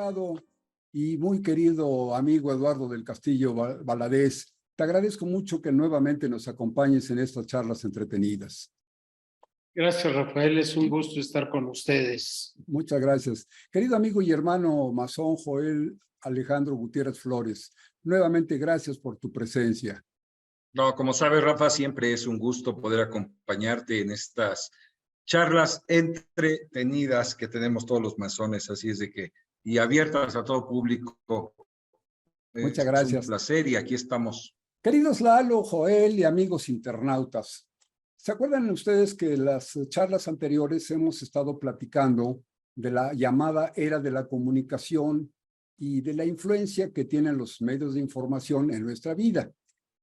estimado y muy querido amigo Eduardo del Castillo Valadez, te agradezco mucho que nuevamente nos acompañes en estas charlas entretenidas. Gracias, Rafael. Es un gusto estar con ustedes. Muchas gracias. Querido amigo y hermano masón Joel Alejandro Gutiérrez Flores, nuevamente gracias por tu presencia. No, como sabes, Rafa, siempre es un gusto poder acompañarte en estas charlas entretenidas que tenemos todos los masones, así es de que, y abiertas a todo público. Muchas Es un gracias. placer y aquí estamos. Queridos Lalo, Joel y amigos internautas, ¿se acuerdan ustedes que en las charlas anteriores hemos estado platicando de la llamada era de la comunicación y de la influencia que tienen los medios de información en nuestra vida?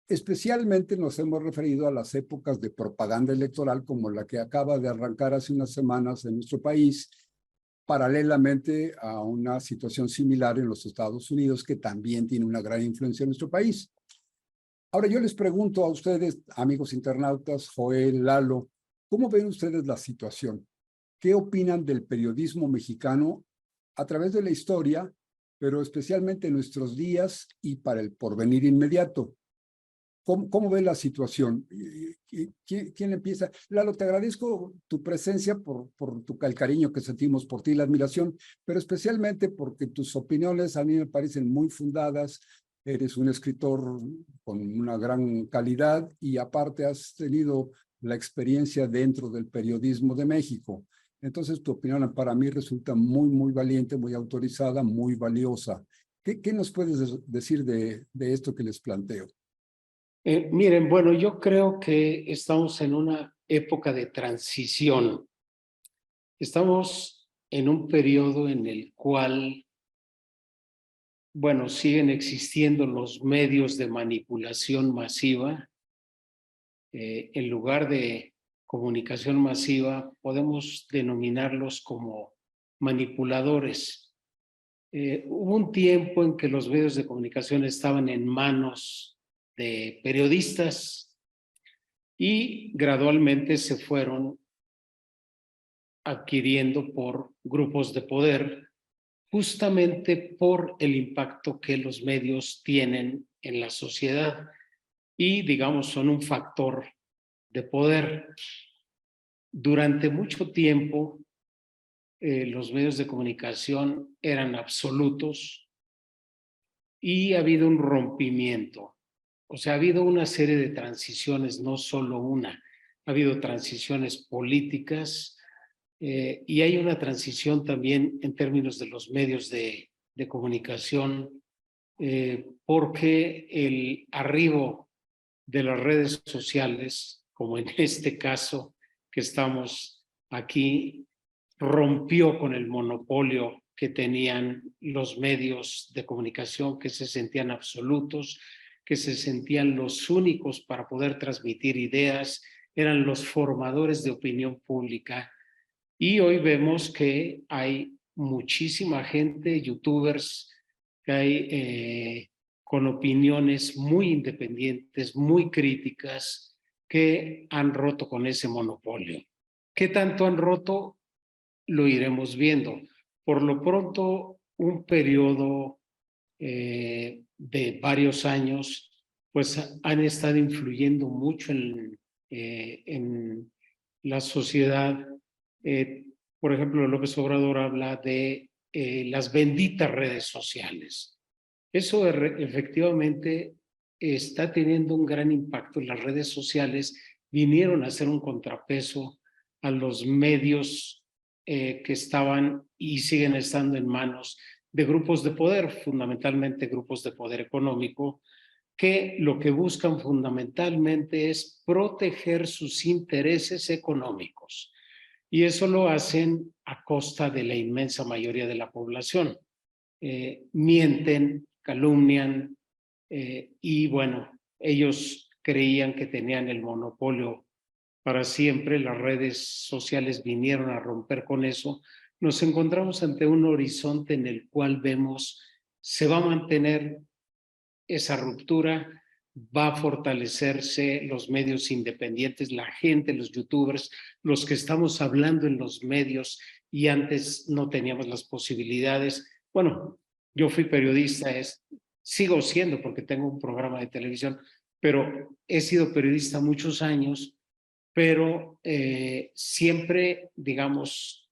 Especialmente nos hemos referido a las épocas de propaganda electoral como la que acaba de arrancar hace unas semanas en nuestro país, paralelamente a una situación similar en los Estados Unidos que también tiene una gran influencia en nuestro país. Ahora yo les pregunto a ustedes, amigos internautas, Joel, Lalo, ¿cómo ven ustedes la situación? ¿Qué opinan del periodismo mexicano a través de la historia, pero especialmente en nuestros días y para el porvenir inmediato? ¿Cómo ve la situación? ¿Quién empieza? Lalo, te agradezco tu presencia por el cariño que sentimos por ti, la admiración, pero especialmente porque tus opiniones a mí me parecen muy fundadas. Eres un escritor con una gran calidad y aparte has tenido la experiencia dentro del periodismo de México. Entonces tu opinión para mí resulta muy, muy valiente, muy autorizada, muy valiosa. ¿Qué nos puedes decir de esto que les planteo? Miren, bueno, yo creo que estamos en una época de transición. Estamos en un periodo en el cual, bueno, siguen existiendo los medios de manipulación masiva. En lugar de comunicación masiva, podemos denominarlos como manipuladores. Hubo un tiempo en que los medios de comunicación estaban en manos de periodistas y gradualmente se fueron adquiriendo por grupos de poder, justamente por el impacto que los medios tienen en la sociedad y, digamos, son un factor de poder. Durante mucho tiempo, los medios de comunicación eran absolutos y ha habido un rompimiento. O sea, ha habido una serie de transiciones, no solo una. Ha habido transiciones políticas y hay una transición también en términos de los medios de comunicación, porque el arribo de las redes sociales, como en este caso que estamos aquí, rompió con el monopolio que tenían los medios de comunicación, que se sentían absolutos, que se sentían los únicos para poder transmitir ideas, eran los formadores de opinión pública. Y hoy vemos que hay muchísima gente, youtubers, que hay con opiniones muy independientes, muy críticas, que han roto con ese monopolio. ¿Qué tanto han roto? Lo iremos viendo. Por lo pronto, un periodo de varios años, pues han estado influyendo mucho en la sociedad. Por ejemplo, López Obrador habla de las benditas redes sociales. Eso efectivamente está teniendo un gran impacto. Las redes sociales vinieron a ser un contrapeso a los medios que estaban y siguen estando en manos de grupos de poder, fundamentalmente grupos de poder económico, que lo que buscan fundamentalmente es proteger sus intereses económicos. Y eso lo hacen a costa de la inmensa mayoría de la población. Mienten, calumnian y bueno, ellos creían que tenían el monopolio para siempre. Las redes sociales vinieron a romper con eso. Nos encontramos ante un horizonte en el cual vemos se va a mantener esa ruptura, va a fortalecerse los medios independientes, la gente, los youtubers, los que estamos hablando en los medios y antes no teníamos las posibilidades, bueno, yo fui periodista, sigo siendo porque tengo un programa de televisión, pero he sido periodista muchos años, pero siempre, digamos,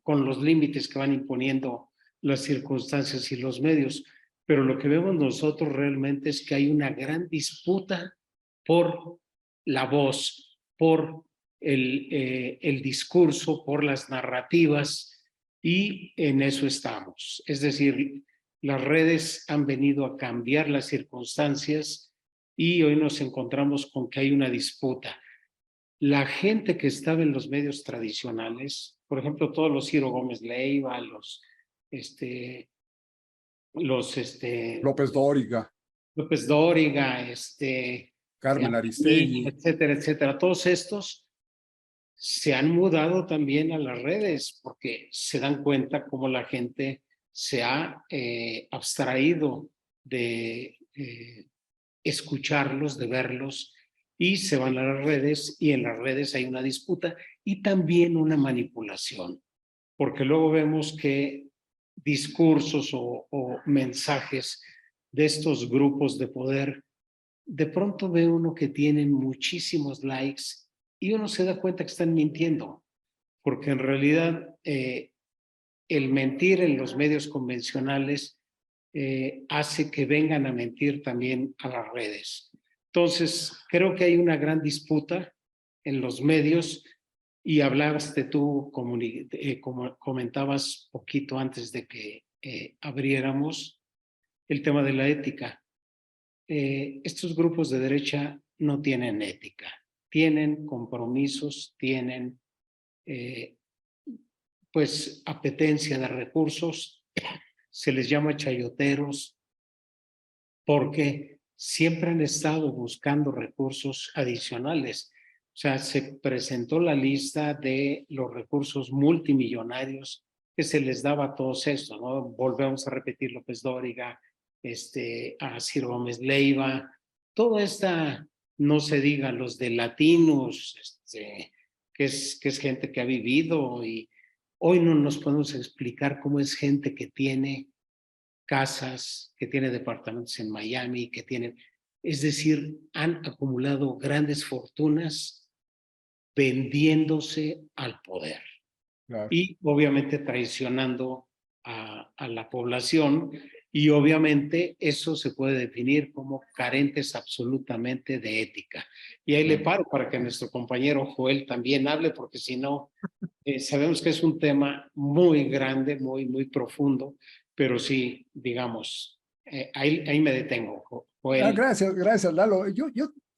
con los límites que van imponiendo las circunstancias y los medios. Pero lo que vemos nosotros realmente es que hay una gran disputa por la voz, por el discurso, por las narrativas, y en eso estamos. Es decir, las redes han venido a cambiar las circunstancias y hoy nos encontramos con que hay una disputa. La gente que estaba en los medios tradicionales, por ejemplo, todos los Ciro Gómez Leiva, López Dóriga, López Dóriga, Carmen Aristegui. etcétera, etcétera, todos estos se han mudado también a las redes porque se dan cuenta cómo la gente se ha abstraído de escucharlos, de verlos, y se van a las redes, y en las redes hay una disputa y también una manipulación, porque luego vemos que discursos o mensajes de estos grupos de poder, de pronto ve uno que tienen muchísimos likes y uno se da cuenta que están mintiendo, porque en realidad el mentir en los medios convencionales hace que vengan a mentir también a las redes. Entonces, creo que hay una gran disputa en los medios, y hablaste tú, como comentabas poquito antes de que abriéramos, el tema de la ética. Estos grupos de derecha no tienen ética, tienen compromisos, tienen pues apetencia de recursos, se les llama chayoteros, porque siempre han estado buscando recursos adicionales. O sea, se presentó la lista de los recursos multimillonarios que se les daba a todos estos, ¿no? Volvemos a repetir: López Dóriga, a Ciro Gómez Leiva, toda esta, no se diga, los de Latinos, que es gente que ha vivido, y hoy no nos podemos explicar cómo es gente que tiene casas, que tiene departamentos en Miami, que tienen, es decir, han acumulado grandes fortunas vendiéndose al poder. Claro. Y obviamente traicionando a la población, y obviamente eso se puede definir como carentes absolutamente de ética. Y ahí le paro para que nuestro compañero Joel también hable, porque si no, sabemos que es un tema muy grande, muy profundo, pero sí, digamos, ahí me detengo, Joel. Gracias, Lalo.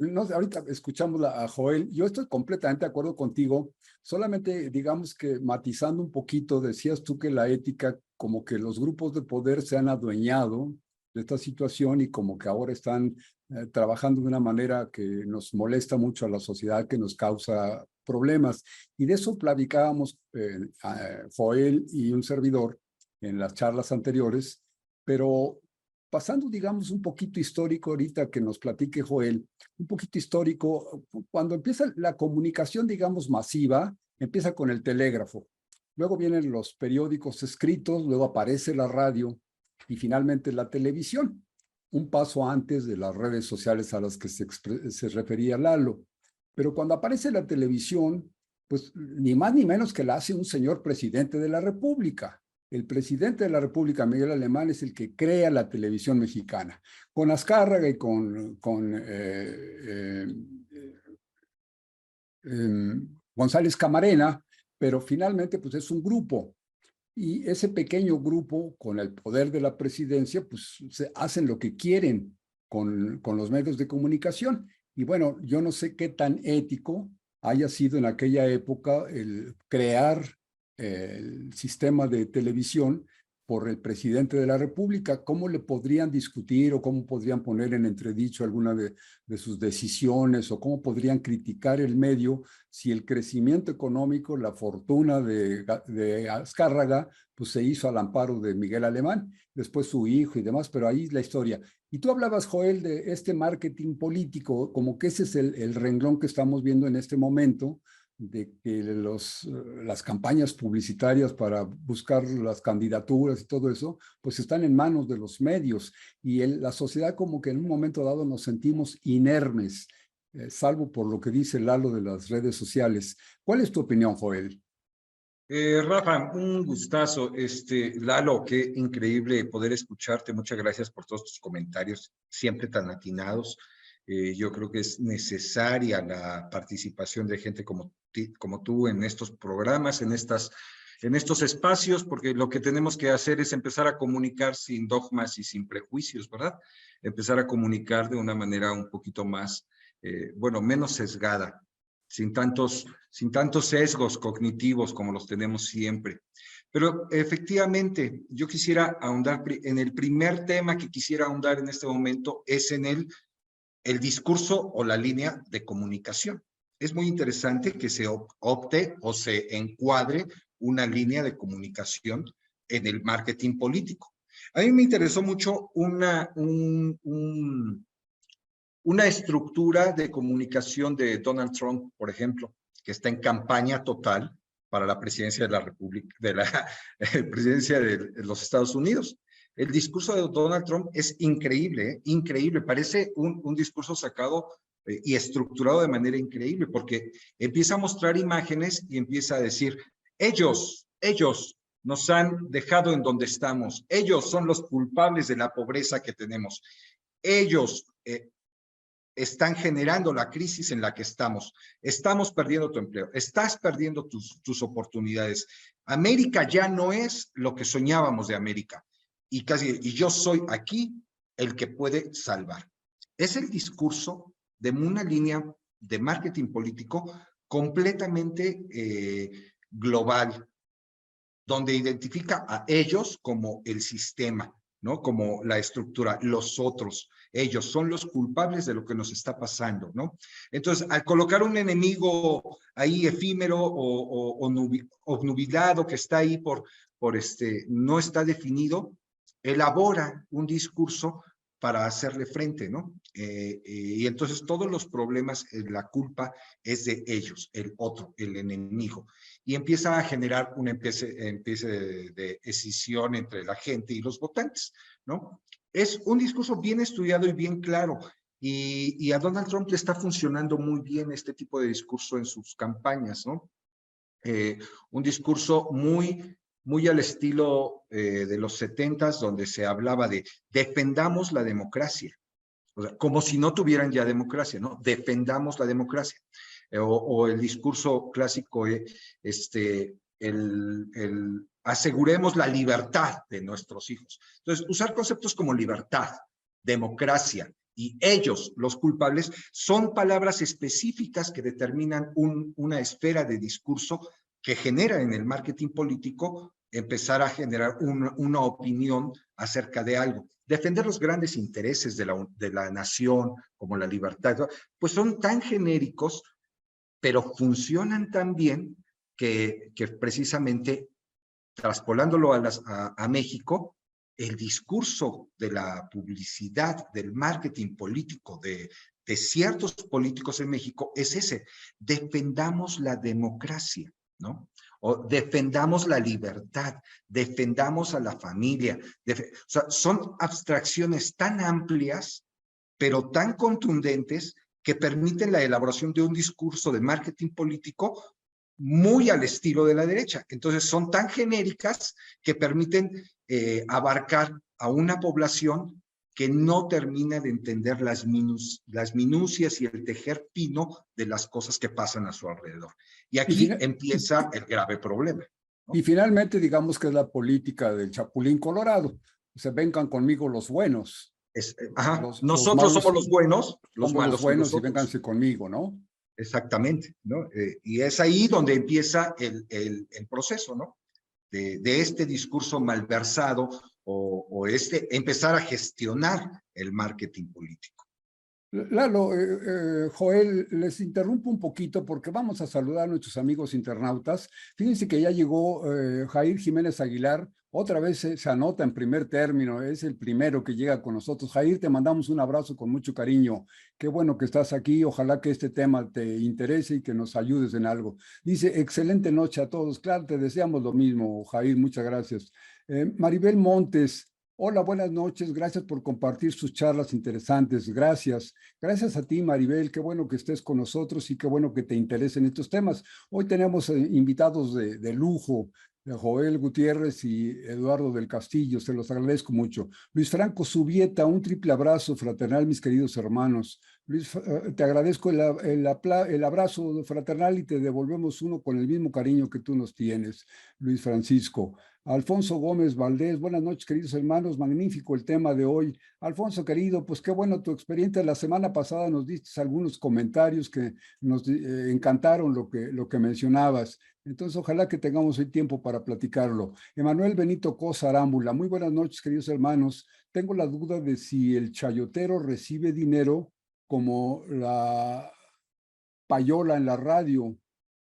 No sé, ahorita escuchamos a Joel. Yo estoy completamente de acuerdo contigo. Solamente, digamos que matizando un poquito, decías tú que la ética, como que los grupos de poder se han adueñado de esta situación y como que ahora están trabajando de una manera que nos molesta mucho a la sociedad, que nos causa problemas. Y de eso platicábamos Joel y un servidor en las charlas anteriores, pero pasando, digamos, un poquito histórico ahorita que nos platique Joel, un poquito histórico, cuando empieza la comunicación, digamos, masiva, empieza con el telégrafo, luego vienen los periódicos escritos, luego aparece la radio y finalmente la televisión, un paso antes de las redes sociales a las que se refería Lalo. Pero cuando aparece la televisión, pues ni más ni menos que la hace un señor presidente de la República. El presidente de la República, Miguel Alemán, es el que crea la televisión mexicana, con Azcárraga y con González Camarena, pero finalmente pues es un grupo. Y ese pequeño grupo, con el poder de la presidencia, pues hacen lo que quieren con los medios de comunicación. Y bueno, yo no sé qué tan ético haya sido en aquella época el crear el sistema de televisión por el presidente de la República. ¿Cómo le podrían discutir o cómo podrían poner en entredicho alguna de sus decisiones, o cómo podrían criticar el medio si el crecimiento económico, la fortuna de Azcárraga, pues se hizo al amparo de Miguel Alemán, después su hijo y demás? Pero ahí es la historia. Y tú hablabas, Joel, de este marketing político, como que ese es el renglón que estamos viendo en este momento, de que las campañas publicitarias para buscar las candidaturas y todo eso, pues están en manos de los medios y la sociedad como que en un momento dado nos sentimos inermes, salvo por lo que dice Lalo de las redes sociales. ¿Cuál es tu opinión, Joel? Rafa, un gustazo. Lalo, qué increíble poder escucharte. Muchas gracias por todos tus comentarios, siempre tan atinados. Yo creo que es necesaria la participación de gente como tú en estos programas, en estos espacios, porque lo que tenemos que hacer es empezar a comunicar sin dogmas y sin prejuicios, ¿verdad? Empezar a comunicar de una manera un poquito más, menos sesgada, sin tantos sesgos cognitivos como los tenemos siempre. Pero efectivamente, yo quisiera ahondar en el primer tema que quisiera ahondar en este momento, es en el discurso o la línea de comunicación. Es muy interesante que se opte o se encuadre una línea de comunicación en el marketing político. A mí me interesó mucho una estructura de comunicación de Donald Trump, por ejemplo, que está en campaña total para la presidencia de la República, de la presidencia de los Estados Unidos. El discurso de Donald Trump es increíble, increíble. Parece un discurso sacado y estructurado de manera increíble, porque empieza a mostrar imágenes y empieza a decir, ellos nos han dejado en donde estamos, ellos son los culpables de la pobreza que tenemos, ellos están generando la crisis en la que estamos perdiendo tu empleo, estás perdiendo tus oportunidades. América ya no es lo que soñábamos de América, y yo soy aquí el que puede salvar. Es el discurso de una línea de marketing político completamente global, donde identifica a ellos como el sistema, ¿no? Como la estructura, los otros. Ellos son los culpables de lo que nos está pasando, ¿no? Entonces, al colocar un enemigo ahí efímero o nubilado que está ahí no está definido, elabora un discurso para hacerle frente, ¿no? Y entonces todos los problemas, la culpa es de ellos, el otro, el enemigo. Y empieza a generar una especie de escisión entre la gente y los votantes, ¿no? Es un discurso bien estudiado y bien claro. Y a Donald Trump le está funcionando muy bien este tipo de discurso en sus campañas, ¿no? Un discurso muy al estilo de los 70s, donde se hablaba de defendamos la democracia, o sea, como si no tuvieran ya democracia, ¿no? Defendamos la democracia. O el discurso clásico, aseguremos la libertad de nuestros hijos. Entonces, usar conceptos como libertad, democracia y ellos, los culpables, son palabras específicas que determinan una esfera de discurso que genera en el marketing político empezar a generar una opinión acerca de algo. Defender los grandes intereses de la nación, como la libertad, pues son tan genéricos, pero funcionan tan bien que precisamente, traspolándolo a México, el discurso de la publicidad, del marketing político, de ciertos políticos en México es ese: defendamos la democracia, ¿no? O defendamos la libertad, defendamos a la familia. O sea, son abstracciones tan amplias, pero tan contundentes, que permiten la elaboración de un discurso de marketing político muy al estilo de la derecha. Entonces son tan genéricas que permiten abarcar a una población que no termina de entender las minucias y el tejer fino de las cosas que pasan a su alrededor. Y aquí empieza el grave problema, ¿no? Y finalmente, digamos que es la política del Chapulín Colorado. O sea, vengan conmigo los buenos. Nosotros somos los buenos, los malos los buenos son y vénganse conmigo, ¿no? Exactamente, ¿no? Y es ahí donde empieza el proceso, ¿no? De este discurso malversado o empezar a gestionar el marketing político. Lalo, Joel, les interrumpo un poquito porque vamos a saludar a nuestros amigos internautas. Fíjense que ya llegó Jair Jiménez Aguilar, otra vez se anota en primer término, es el primero que llega con nosotros. Jair, te mandamos un abrazo con mucho cariño. Qué bueno que estás aquí, ojalá que este tema te interese y que nos ayudes en algo. Dice, excelente noche a todos. Claro, te deseamos lo mismo, Jair, muchas gracias. Maribel Montes. Hola, buenas noches. Gracias por compartir sus charlas interesantes. Gracias. Gracias a ti, Maribel. Qué bueno que estés con nosotros y qué bueno que te interesen estos temas. Hoy tenemos invitados de lujo, Joel Gutiérrez y Eduardo del Castillo. Se los agradezco mucho. Luis Franco Subieta, un triple abrazo fraternal, mis queridos hermanos. Luis, te agradezco el abrazo fraternal y te devolvemos uno con el mismo cariño que tú nos tienes, Luis Francisco. Alfonso Gómez Valdés, buenas noches, queridos hermanos, magnífico el tema de hoy. Alfonso, querido, pues qué bueno tu experiencia. La semana pasada nos diste algunos comentarios que nos encantaron lo que mencionabas. Entonces, ojalá que tengamos el tiempo para platicarlo. Emanuel Benito Cosa Arámbula, muy buenas noches, queridos hermanos. Tengo la duda de si el chayotero recibe dinero como la payola en la radio,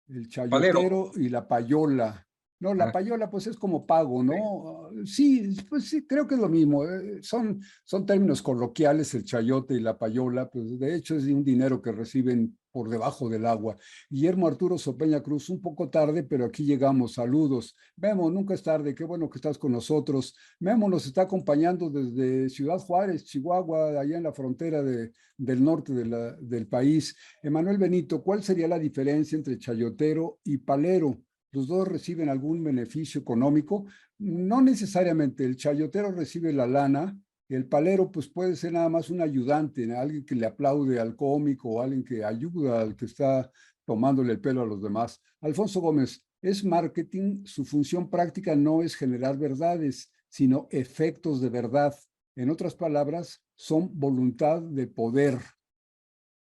el Valero. chayotero y la payola. No, la Ah, payola pues es como pago, sí. ¿no? Sí, pues sí, creo que es lo mismo. Son términos coloquiales el chayote y la payola, pues de hecho es de un dinero que reciben por debajo del agua. Guillermo Arturo Sopeña Cruz, un poco tarde, pero aquí llegamos. Saludos. Memo, nunca es tarde, qué bueno que estás con nosotros. Memo nos está acompañando desde Ciudad Juárez, Chihuahua, allá en la frontera del norte del país. Emanuel Benito, ¿cuál sería la diferencia entre chayotero y palero? ¿Los dos reciben algún beneficio económico? No necesariamente. El chayotero recibe la lana, el palero pues puede ser nada más un ayudante, alguien que le aplaude al cómico o alguien que ayuda al que está tomándole el pelo a los demás. Alfonso Gómez, es marketing, su función práctica no es generar verdades, sino efectos de verdad. En otras palabras, son voluntad de poder.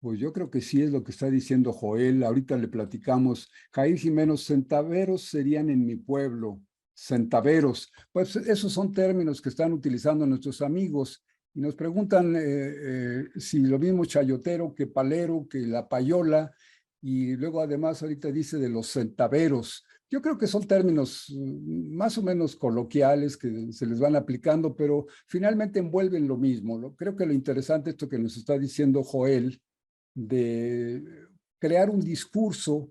Pues yo creo que sí es lo que está diciendo Joel. Ahorita le platicamos. Jair Jiménez, centaveros serían en mi pueblo. Centaveros. Pues esos son términos que están utilizando nuestros amigos y nos preguntan si lo mismo chayotero que palero, que la payola. Y luego además ahorita dice de los centaveros. Yo creo que son términos más o menos coloquiales que se les van aplicando, pero finalmente envuelven lo mismo. Creo que lo interesante esto que nos está diciendo Joel de crear un discurso,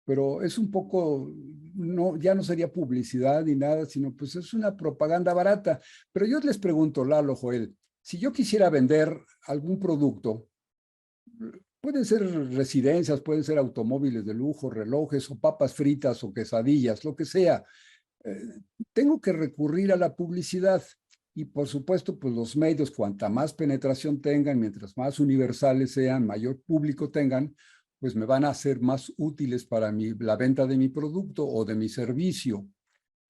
pero es un poco, no, ya no sería publicidad ni nada, sino pues es una propaganda barata. Pero yo les pregunto, Lalo, Joel, si yo quisiera vender algún producto, pueden ser residencias, pueden ser automóviles de lujo, relojes o papas fritas o quesadillas, lo que sea, eh, tengo que recurrir a la publicidad. Y por supuesto, pues los medios, cuanta más penetración tengan, mientras más universales sean, mayor público tengan, pues me van a ser más útiles para la venta de mi producto o de mi servicio.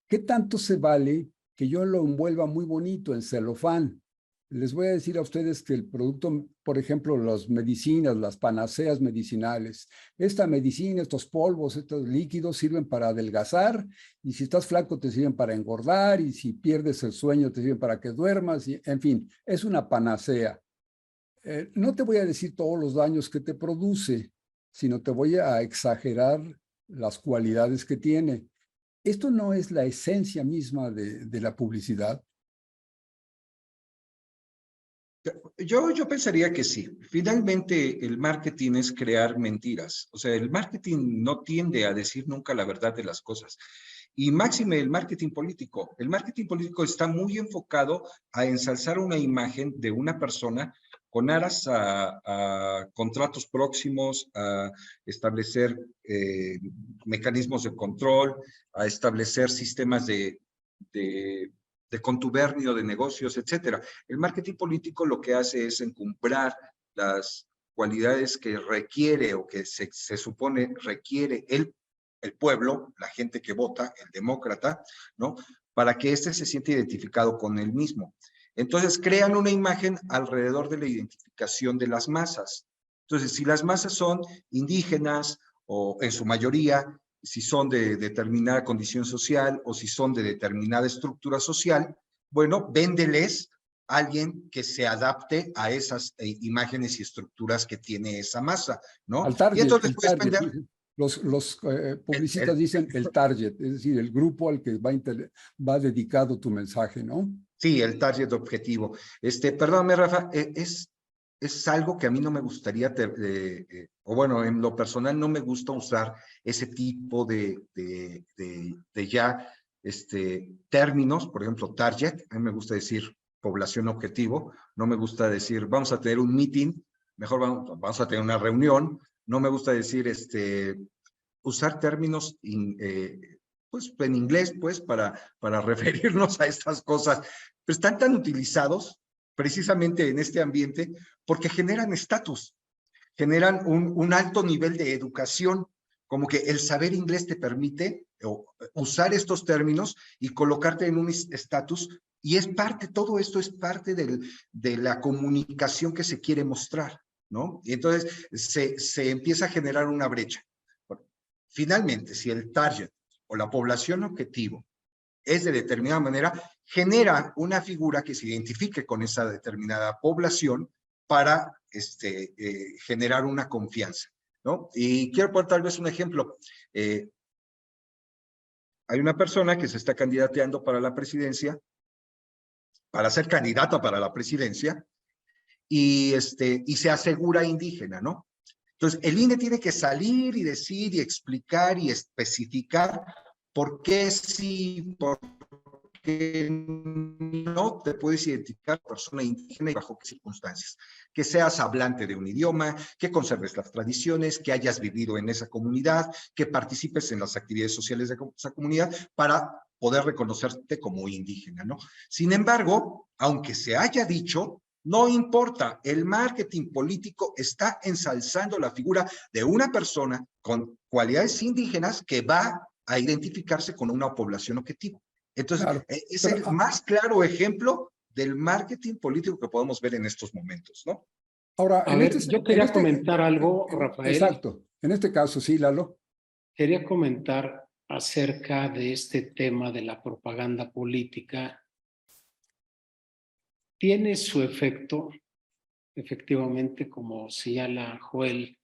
¿Qué tanto se vale que yo lo envuelva muy bonito en celofán? Les voy a decir a ustedes que el producto, por ejemplo, las medicinas, las panaceas medicinales, esta medicina, estos polvos, estos líquidos sirven para adelgazar y si estás flaco te sirven para engordar y si pierdes el sueño te sirven para que duermas, y, en fin, es una panacea. No te voy a decir todos los daños que te produce, sino te voy a exagerar las cualidades que tiene. ¿Esto no es la esencia misma de la publicidad? Yo pensaría que sí. Finalmente, el marketing es crear mentiras. O sea, el marketing no tiende a decir nunca la verdad de las cosas. Y máxime el marketing político. El marketing político está muy enfocado a ensalzar una imagen de una persona con aras a contratos próximos, a establecer mecanismos de control, a establecer sistemas de de contubernio de negocios, etcétera. El marketing político lo que hace es encumbrar las cualidades que requiere o que se supone requiere el pueblo, la gente que vota, el demócrata, ¿no? Para que éste se sienta identificado con él mismo. Entonces crean una imagen alrededor de la identificación de las masas. Entonces, si las masas son indígenas o en su mayoría, si son de determinada condición social o si son de determinada estructura social, bueno, véndeles alguien que se adapte a esas imágenes y estructuras que tiene esa masa, ¿no? Al target, Y entonces el puedes target. vender. Los publicistas dicen el target, es decir, el grupo al que va dedicado tu mensaje, ¿no? Sí, el target objetivo. Perdóname, Rafa, es algo que a mí no me gustaría, o bueno, en lo personal no me gusta usar ese tipo de ya términos, por ejemplo, target. A mí me gusta decir población objetivo, no me gusta decir vamos a tener un meeting, mejor vamos a tener una reunión. No me gusta decir usar términos pues en inglés, pues, para referirnos a estas cosas, pero están tan utilizados precisamente en este ambiente porque generan estatus, generan un alto nivel de educación, como que el saber inglés te permite usar estos términos y colocarte en un estatus, y es parte, todo esto es parte de la comunicación que se quiere mostrar, ¿no? Y entonces se empieza a generar una brecha. Finalmente, si el target o la población objetivo es de determinada manera, genera una figura que se identifique con esa determinada población para generar una confianza, ¿no? Y quiero poner tal vez un ejemplo. Hay una persona que se está candidateando para la presidencia, para ser candidata para la presidencia, y se asegura indígena, ¿no? Entonces, el INE tiene que salir y decir y explicar y especificar por qué sí, por qué no te puedes identificar persona indígena y bajo qué circunstancias. Que seas hablante de un idioma, que conserves las tradiciones, que hayas vivido en esa comunidad, que participes en las actividades sociales de esa comunidad para poder reconocerte como indígena, ¿no? Sin embargo, aunque se haya dicho, no importa, el marketing político está ensalzando la figura de una persona con cualidades indígenas que va a identificarse con una población objetivo. Entonces, Claro, es pero el más claro ejemplo del marketing político que podemos ver en estos momentos, ¿no? ahora, A ver, yo quería comentar algo, Rafael. exacto, en este caso, sí, Lalo. Quería comentar acerca de este tema de la propaganda política. Tiene su efecto, efectivamente, como señala Joel,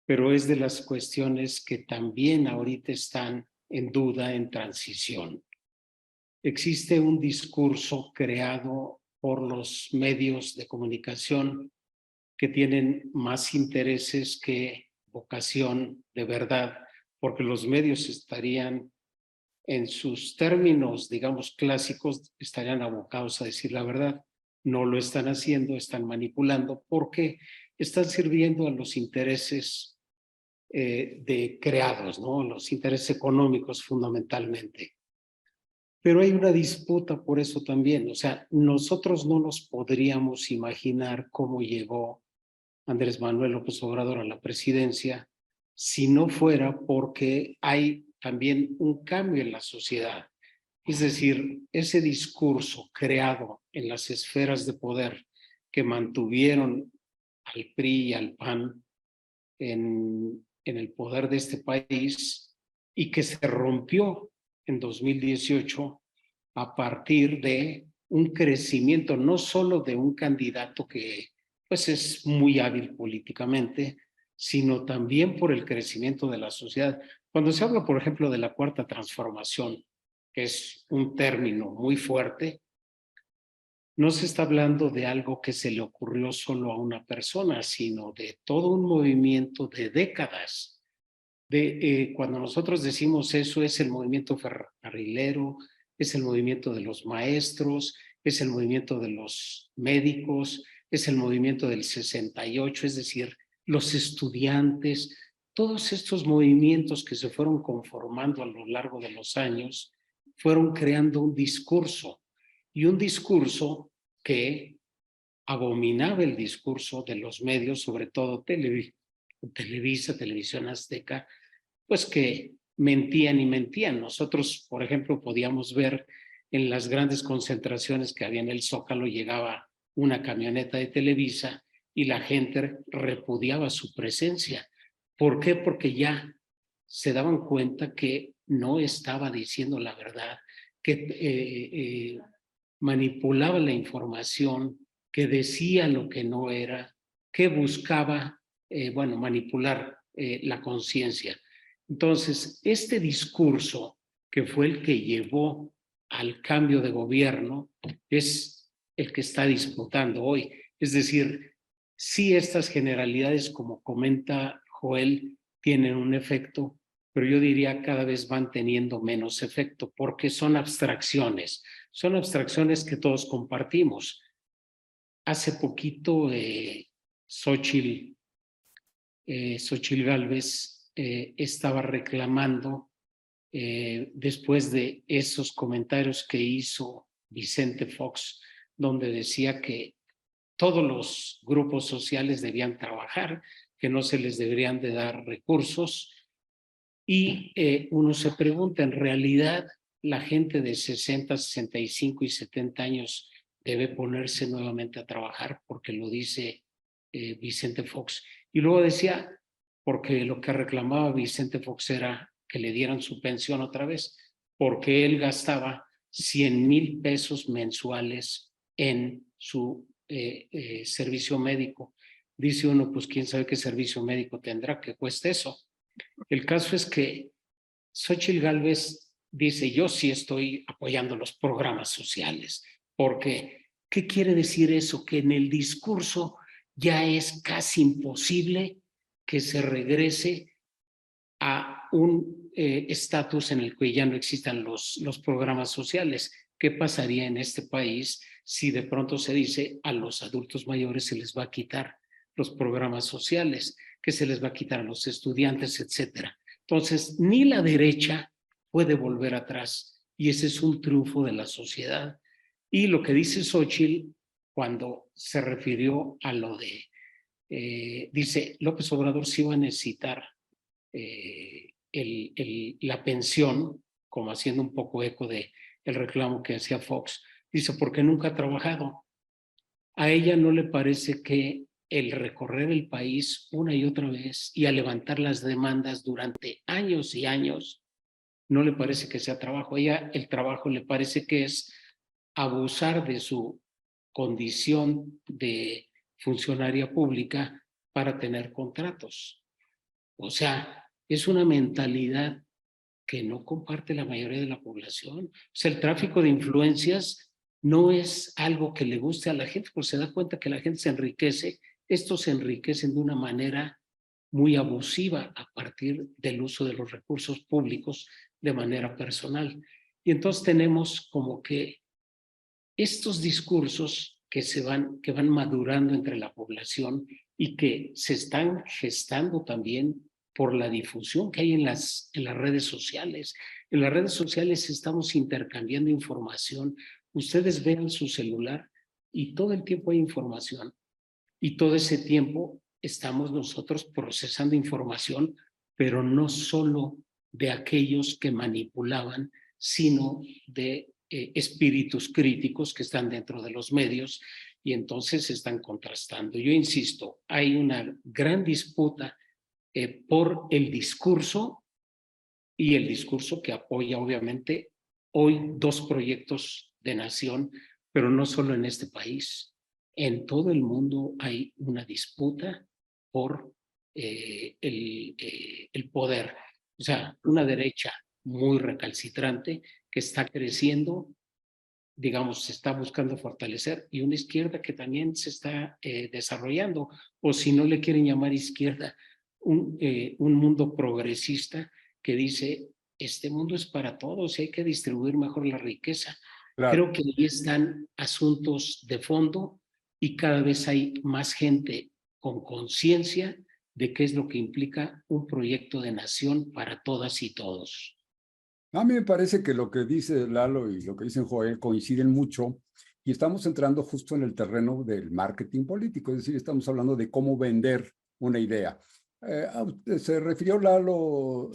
pero es de las cuestiones que también ahorita están en duda, en transición. Existe un discurso creado por los medios de comunicación que tienen más intereses que vocación de verdad, porque los medios estarían, en sus términos, digamos, clásicos, estarían abocados a decir la verdad. No lo están haciendo, están manipulando, porque están sirviendo a los intereses de creados, ¿no? Los intereses económicos fundamentalmente. Pero hay una disputa por eso también. O sea, nosotros no nos podríamos imaginar cómo llegó Andrés Manuel López Obrador a la presidencia si no fuera porque hay también un cambio en la sociedad. Es decir, ese discurso creado en las esferas de poder que mantuvieron al PRI y al PAN en el poder de este país y que se rompió en 2018 a partir de un crecimiento no solo de un candidato que pues es muy hábil políticamente, sino también por el crecimiento de la sociedad. Cuando se habla, por ejemplo, de la cuarta transformación, que es un término muy fuerte, no se está hablando de algo que se le ocurrió solo a una persona, sino de todo un movimiento de décadas. Cuando nosotros decimos eso, es el movimiento ferrocarrilero, es el movimiento de los maestros, es el movimiento de los médicos, es el movimiento del 68, es decir, los estudiantes, todos estos movimientos que se fueron conformando a lo largo de los años, fueron creando un discurso, y un discurso que abominaba el discurso de los medios, sobre todo Televisa, Televisión Azteca, pues que mentían y mentían. Nosotros, por ejemplo, podíamos ver en las grandes concentraciones que había en el Zócalo, llegaba una camioneta de Televisa y la gente repudiaba su presencia. ¿Por qué? Porque ya se daban cuenta que no estaba diciendo la verdad, que manipulaba la información, que decía lo que no era, que buscaba, manipular la conciencia. Entonces, este discurso que fue el que llevó al cambio de gobierno es el que está disputando hoy. Es decir, sí, estas generalidades, como comenta Joel, tienen un efecto, pero yo diría cada vez van teniendo menos efecto porque son abstracciones que todos compartimos. Hace poquito, Xóchitl Gálvez estaba reclamando, después de esos comentarios que hizo Vicente Fox, donde decía que todos los grupos sociales debían trabajar, que no se les deberían de dar recursos. Y uno se pregunta, en realidad, la gente de 60, 65 y 70 años debe ponerse nuevamente a trabajar, porque lo dice Vicente Fox. Y luego decía, porque lo que reclamaba Vicente Fox era que le dieran su pensión otra vez, porque él gastaba 100,000 pesos mensuales en su servicio médico. Dice uno, pues quién sabe qué servicio médico tendrá que cueste eso. El caso es que Xóchitl Gálvez dice, yo sí estoy apoyando los programas sociales, porque ¿qué quiere decir eso? Que en el discurso ya es casi imposible que se regrese a un estatus en el que ya no existan los programas sociales. ¿Qué pasaría en este país si de pronto se dice a los adultos mayores se les va a quitar los programas sociales, que se les va a quitar a los estudiantes, etcétera? Entonces, ni la derecha puede volver atrás, y ese es un triunfo de la sociedad. Y lo que dice Xóchitl cuando se refirió a lo de, dice, López Obrador sí va a necesitar la pensión, como haciendo un poco eco de el reclamo que hacía Fox. Dice, porque nunca ha trabajado. A ella no le parece que el recorrer el país una y otra vez y a levantar las demandas durante años y años, no le parece que sea trabajo. A ella el trabajo le parece que es abusar de su condición de funcionaria pública para tener contratos. O sea, es una mentalidad que no comparte la mayoría de la población. O sea, el tráfico de influencias no es algo que le guste a la gente, porque se da cuenta que la gente se enriquece. Estos se enriquecen de una manera muy abusiva a partir del uso de los recursos públicos de manera personal. Y entonces tenemos como que estos discursos que van madurando entre la población y que se están gestando también por la difusión que hay en las redes sociales. En las redes sociales estamos intercambiando información. Ustedes vean su celular y todo el tiempo hay información. Y todo ese tiempo estamos nosotros procesando información, pero no solo de aquellos que manipulaban, sino de espíritus críticos que están dentro de los medios, y entonces se están contrastando. Yo insisto, hay una gran disputa por el discurso, y el discurso que apoya obviamente hoy dos proyectos de nación, pero no solo en este país. En todo el mundo hay una disputa por el poder. O sea, una derecha muy recalcitrante que está creciendo, digamos, se está buscando fortalecer, y una izquierda que también se está desarrollando, o si no le quieren llamar izquierda, un mundo progresista que dice, este mundo es para todos y hay que distribuir mejor la riqueza. Claro. Creo que ahí están asuntos de fondo, y cada vez hay más gente con conciencia de qué es lo que implica un proyecto de nación para todas y todos. A mí me parece que lo que dice Lalo y lo que dicen Joel coinciden mucho, y estamos entrando justo en el terreno del marketing político, es decir, estamos hablando de cómo vender una idea. Se refirió Lalo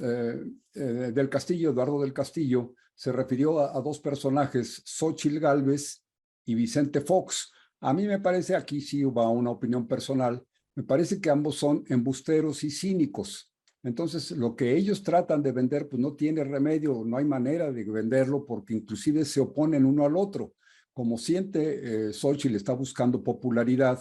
del Castillo, Eduardo del Castillo, se refirió a dos personajes, Xóchitl Gálvez y Vicente Fox. A mí me parece, aquí sí va una opinión personal, me parece que ambos son embusteros y cínicos. Entonces, lo que ellos tratan de vender, pues no tiene remedio, no hay manera de venderlo, porque inclusive se oponen uno al otro. como siente Xóchitl está buscando popularidad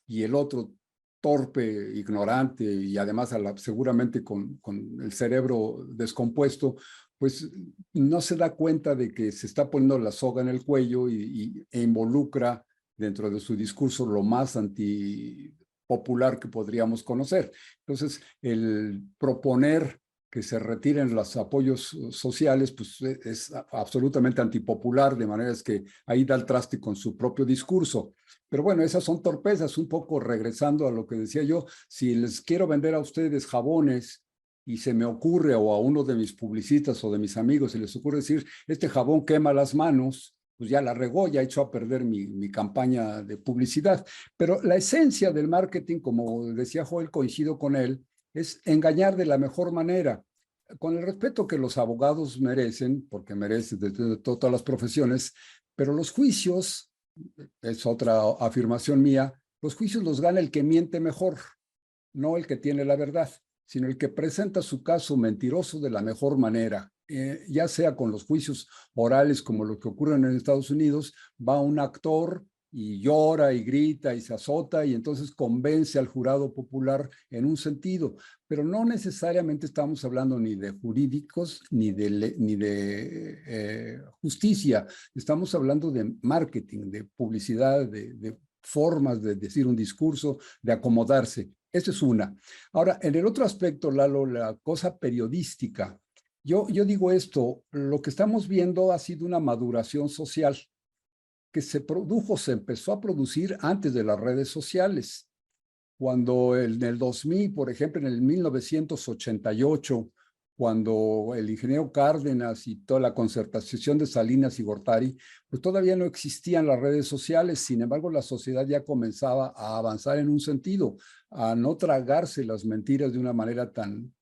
y el otro torpe, ignorante y además seguramente con el cerebro descompuesto, pues no se da cuenta de que se está poniendo la soga en el cuello e involucra dentro de su discurso lo más antipopular que podríamos conocer. Entonces, el proponer que se retiren los apoyos sociales, pues es absolutamente antipopular, de manera que ahí da el traste con su propio discurso. Pero bueno, esas son torpezas, un poco regresando a lo que decía yo, si les quiero vender a ustedes jabones y se me ocurre, o a uno de mis publicistas o de mis amigos, se les ocurre decir, este jabón quema las manos, pues ya la regó, ya echó a perder mi campaña de publicidad. Pero la esencia del marketing, como decía Joel, coincido con él, es engañar de la mejor manera, con el respeto que los abogados merecen, porque merecen de todas las profesiones, pero los juicios, es otra afirmación mía, los juicios los gana el que miente mejor, no el que tiene la verdad, sino el que presenta su caso mentiroso de la mejor manera. Ya sea con los juicios orales como lo que ocurre en Estados Unidos, va un actor y llora y grita y se azota y entonces convence al jurado popular en un sentido, pero no necesariamente estamos hablando ni de jurídicos ni de justicia, estamos hablando de marketing, de publicidad, de formas de decir un discurso, de acomodarse. Esa es una. Ahora, en el otro aspecto, Lalo, la cosa periodística. Yo digo esto, lo que estamos viendo ha sido una maduración social que se empezó a producir antes de las redes sociales. Cuando en el 2000, por ejemplo, en el 1988, cuando el ingeniero Cárdenas y toda la concertación de Salinas y Gortari, pues todavía no existían las redes sociales, sin embargo la sociedad ya comenzaba a avanzar en un sentido, a no tragarse las mentiras de una manera tan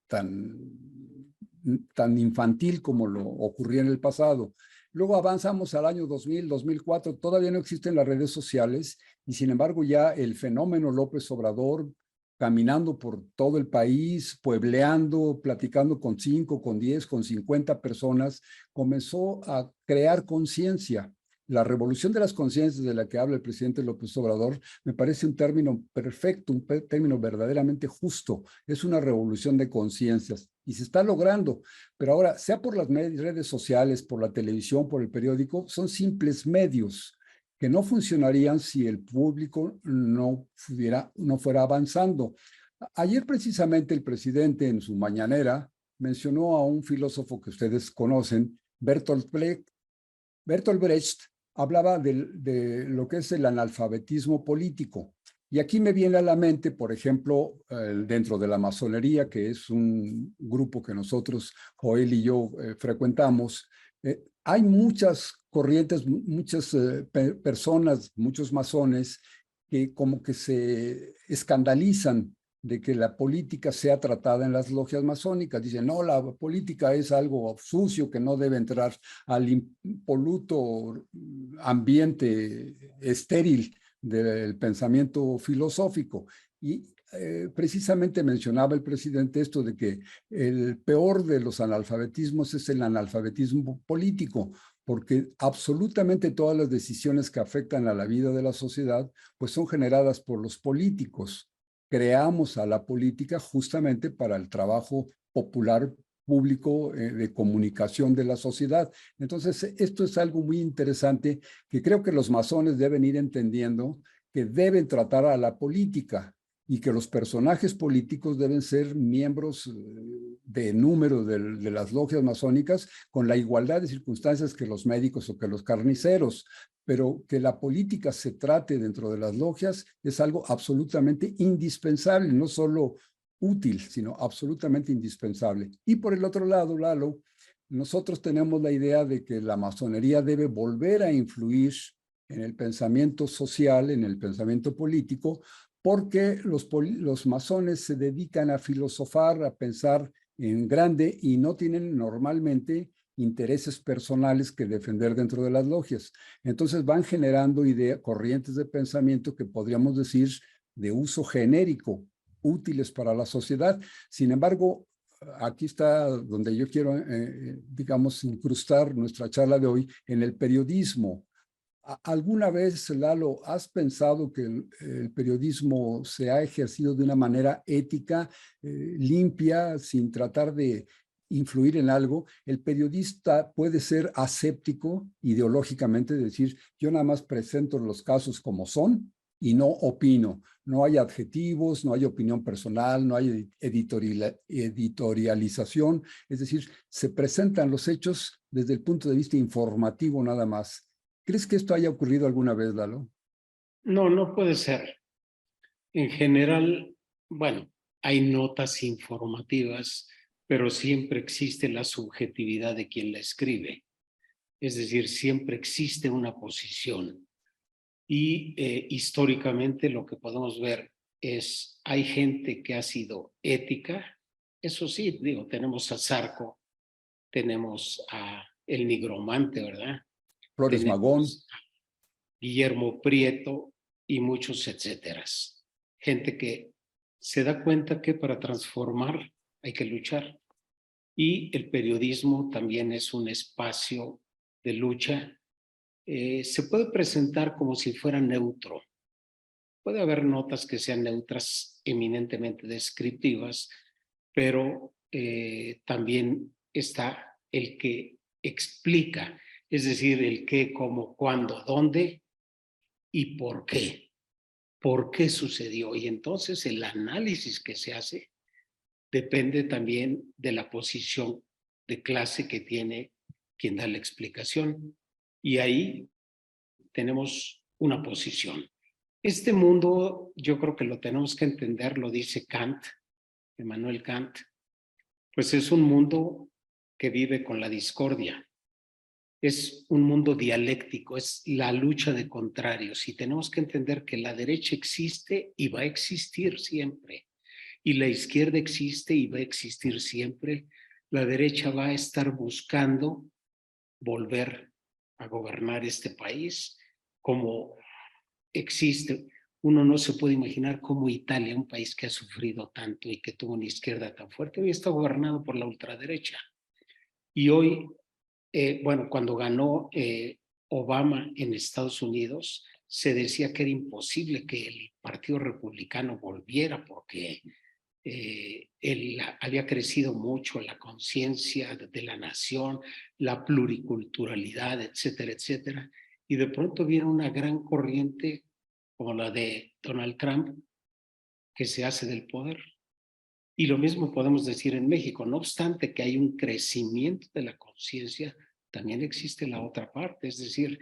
infantil como lo ocurría en el pasado. Luego avanzamos al año 2000, 2004, todavía no existen las redes sociales y sin embargo ya el fenómeno López Obrador, caminando por todo el país, puebleando, platicando con 5, con 10, con 50 personas, comenzó a crear conciencia. La revolución de las conciencias de la que habla el presidente López Obrador me parece un término perfecto, un término verdaderamente justo. Es una revolución de conciencias y se está logrando. Pero ahora, sea por las redes sociales, por la televisión, por el periódico, son simples medios que no funcionarían si el público no fuera avanzando. Ayer precisamente el presidente en su mañanera mencionó a un filósofo que ustedes conocen, Bertolt Brecht. Bertolt Brecht hablaba de lo que es el analfabetismo político. Y aquí me viene a la mente, por ejemplo, dentro de la masonería, que es un grupo que nosotros, Joel y yo, frecuentamos, hay muchas corrientes, muchas personas, muchos masones que como que se escandalizan de que la política sea tratada en las logias masónicas. Dicen, no, la política es algo sucio que no debe entrar al impoluto ambiente estéril del pensamiento filosófico. Y precisamente mencionaba el presidente esto de que el peor de los analfabetismos es el analfabetismo político, porque absolutamente todas las decisiones que afectan a la vida de la sociedad pues son generadas por los políticos. Creamos a la política justamente para el trabajo popular público de comunicación de la sociedad. Entonces, esto es algo muy interesante que creo que los masones deben ir entendiendo, que deben tratar a la política y que los personajes políticos deben ser miembros de número de las logias masónicas con la igualdad de circunstancias que los médicos o que los carniceros, pero que la política se trate dentro de las logias es algo absolutamente indispensable, no solo útil, sino absolutamente indispensable. Y por el otro lado, Lalo, nosotros tenemos la idea de que la masonería debe volver a influir en el pensamiento social, en el pensamiento político, porque los masones se dedican a filosofar, a pensar en grande y no tienen normalmente intereses personales que defender dentro de las logias. Entonces van generando corrientes de pensamiento que podríamos decir de uso genérico, útiles para la sociedad. Sin embargo, aquí está donde yo quiero, digamos, incrustar nuestra charla de hoy en el periodismo. ¿Alguna vez, Lalo, has pensado que el periodismo se ha ejercido de una manera ética, limpia, sin tratar de influir en algo? El periodista puede ser aséptico ideológicamente, decir, yo nada más presento los casos como son y no opino. No hay adjetivos, no hay opinión personal, no hay editorialización. Es decir, se presentan los hechos desde el punto de vista informativo nada más. ¿Crees que esto haya ocurrido alguna vez, Lalo? No, no puede ser. En general, bueno, hay notas informativas, pero siempre existe la subjetividad de quien la escribe. Es decir, siempre existe una posición. Y históricamente lo que podemos ver es, hay gente que ha sido ética. Eso sí, digo, tenemos a Zarco, tenemos a el nigromante, ¿verdad? Flores Magón. Tenemos a Guillermo Prieto y muchos etcéteras. Gente que se da cuenta que para transformar hay que luchar. Y el periodismo también es un espacio de lucha. Se puede presentar como si fuera neutro. Puede haber notas que sean neutras, eminentemente descriptivas, pero también está el que explica, es decir, el qué, cómo, cuándo, dónde y por qué. ¿Por qué sucedió? Y entonces el análisis que se hace depende también de la posición de clase que tiene quien da la explicación. Y ahí tenemos una posición. Este mundo, yo creo que lo tenemos que entender, lo dice Kant, Immanuel Kant, pues es un mundo que vive con la discordia. Es un mundo dialéctico, es la lucha de contrarios y tenemos que entender que la derecha existe y va a existir siempre. Y la izquierda existe y va a existir siempre. La derecha va a estar buscando volver a gobernar este país como existe. Uno no se puede imaginar cómo Italia, un país que ha sufrido tanto y que tuvo una izquierda tan fuerte, hoy está gobernado por la ultraderecha. Y hoy, bueno, cuando ganó Obama en Estados Unidos, se decía que era imposible que el Partido Republicano volviera porque él había crecido mucho la conciencia de la nación, la pluriculturalidad, etcétera, etcétera. Y de pronto viene una gran corriente como la de Donald Trump que se hace del poder. Y lo mismo podemos decir en México. No obstante que hay un crecimiento de la conciencia, también existe la otra parte. Es decir,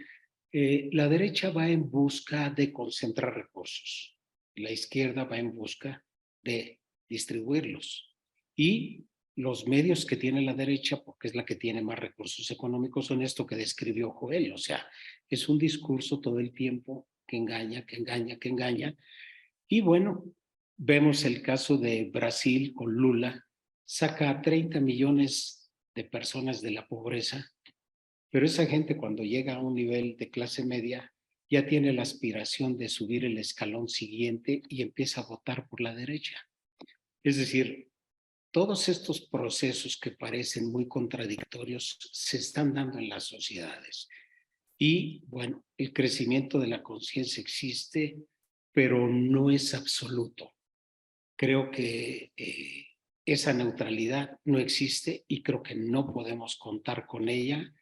la derecha va en busca de concentrar recursos. La izquierda va en busca de distribuirlos. Y los medios que tiene la derecha, porque es la que tiene más recursos económicos, son esto que describió Joel. O sea, es un discurso todo el tiempo que engaña, que engaña, que engaña. Y bueno, vemos el caso de Brasil con Lula, saca a 30 millones de personas de la pobreza, pero esa gente cuando llega a un nivel de clase media ya tiene la aspiración de subir el escalón siguiente y empieza a votar por la derecha. Es decir, todos estos procesos que parecen muy contradictorios se están dando en las sociedades. Y bueno, el crecimiento de la conciencia existe, pero no es absoluto. Creo que esa neutralidad no existe y creo que no podemos contar con ella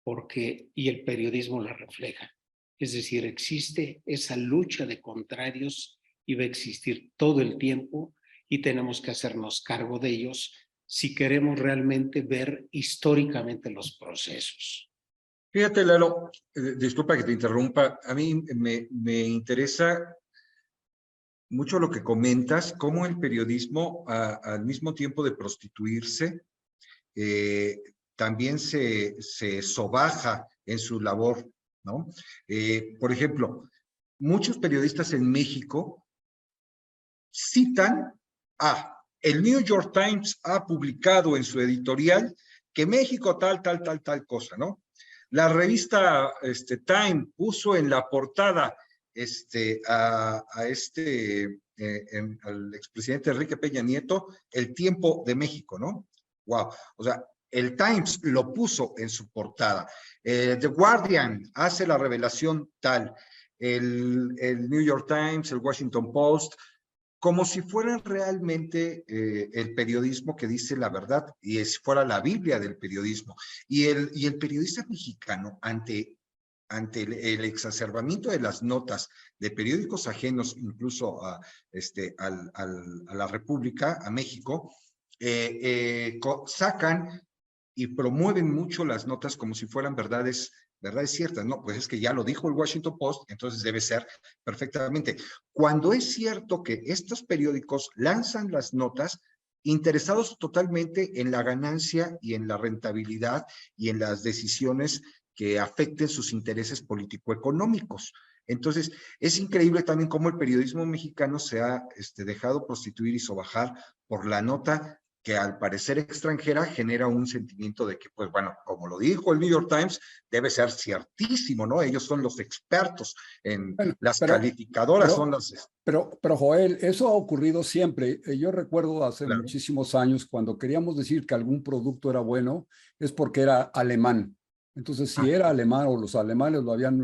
porque, y el periodismo la refleja. Es decir, existe esa lucha de contrarios y va a existir todo el tiempo y tenemos que hacernos cargo de ellos si queremos realmente ver históricamente los procesos. Fíjate, Lalo, disculpa que te interrumpa, a mí me interesa mucho lo que comentas, cómo el periodismo, al mismo tiempo de prostituirse, también se sobaja en su labor, ¿no? Por ejemplo, muchos periodistas en México citan el New York Times ha publicado en su editorial que México tal cosa, ¿no? La revista Time puso en la portada al expresidente Enrique Peña Nieto, el tiempo de México, ¿no? Wow. O sea, El Times lo puso en su portada. The Guardian hace la revelación tal. El New York Times, el Washington Post, como si fueran realmente el periodismo que dice la verdad y si fuera la Biblia del periodismo. Y el periodista mexicano, ante el exacerbamiento de las notas de periódicos ajenos, incluso a la República, a México, sacan y promueven mucho las notas como si fueran verdades ciertas. No, pues es que ya lo dijo el Washington Post, entonces debe ser perfectamente. Cuando es cierto que estos periódicos lanzan las notas interesados totalmente en la ganancia y en la rentabilidad y en las decisiones que afecten sus intereses político-económicos. Entonces, es increíble también cómo el periodismo mexicano se ha dejado prostituir y sobajar por la nota que al parecer extranjera genera un sentimiento de que, pues bueno, como lo dijo el New York Times, debe ser ciertísimo, ¿no? Ellos son los expertos en las calificadoras, son las... Pero Joel, eso ha ocurrido siempre. Yo recuerdo hace muchísimos años cuando queríamos decir que algún producto era bueno, es porque era alemán. Entonces, si era alemán o los alemanes lo habían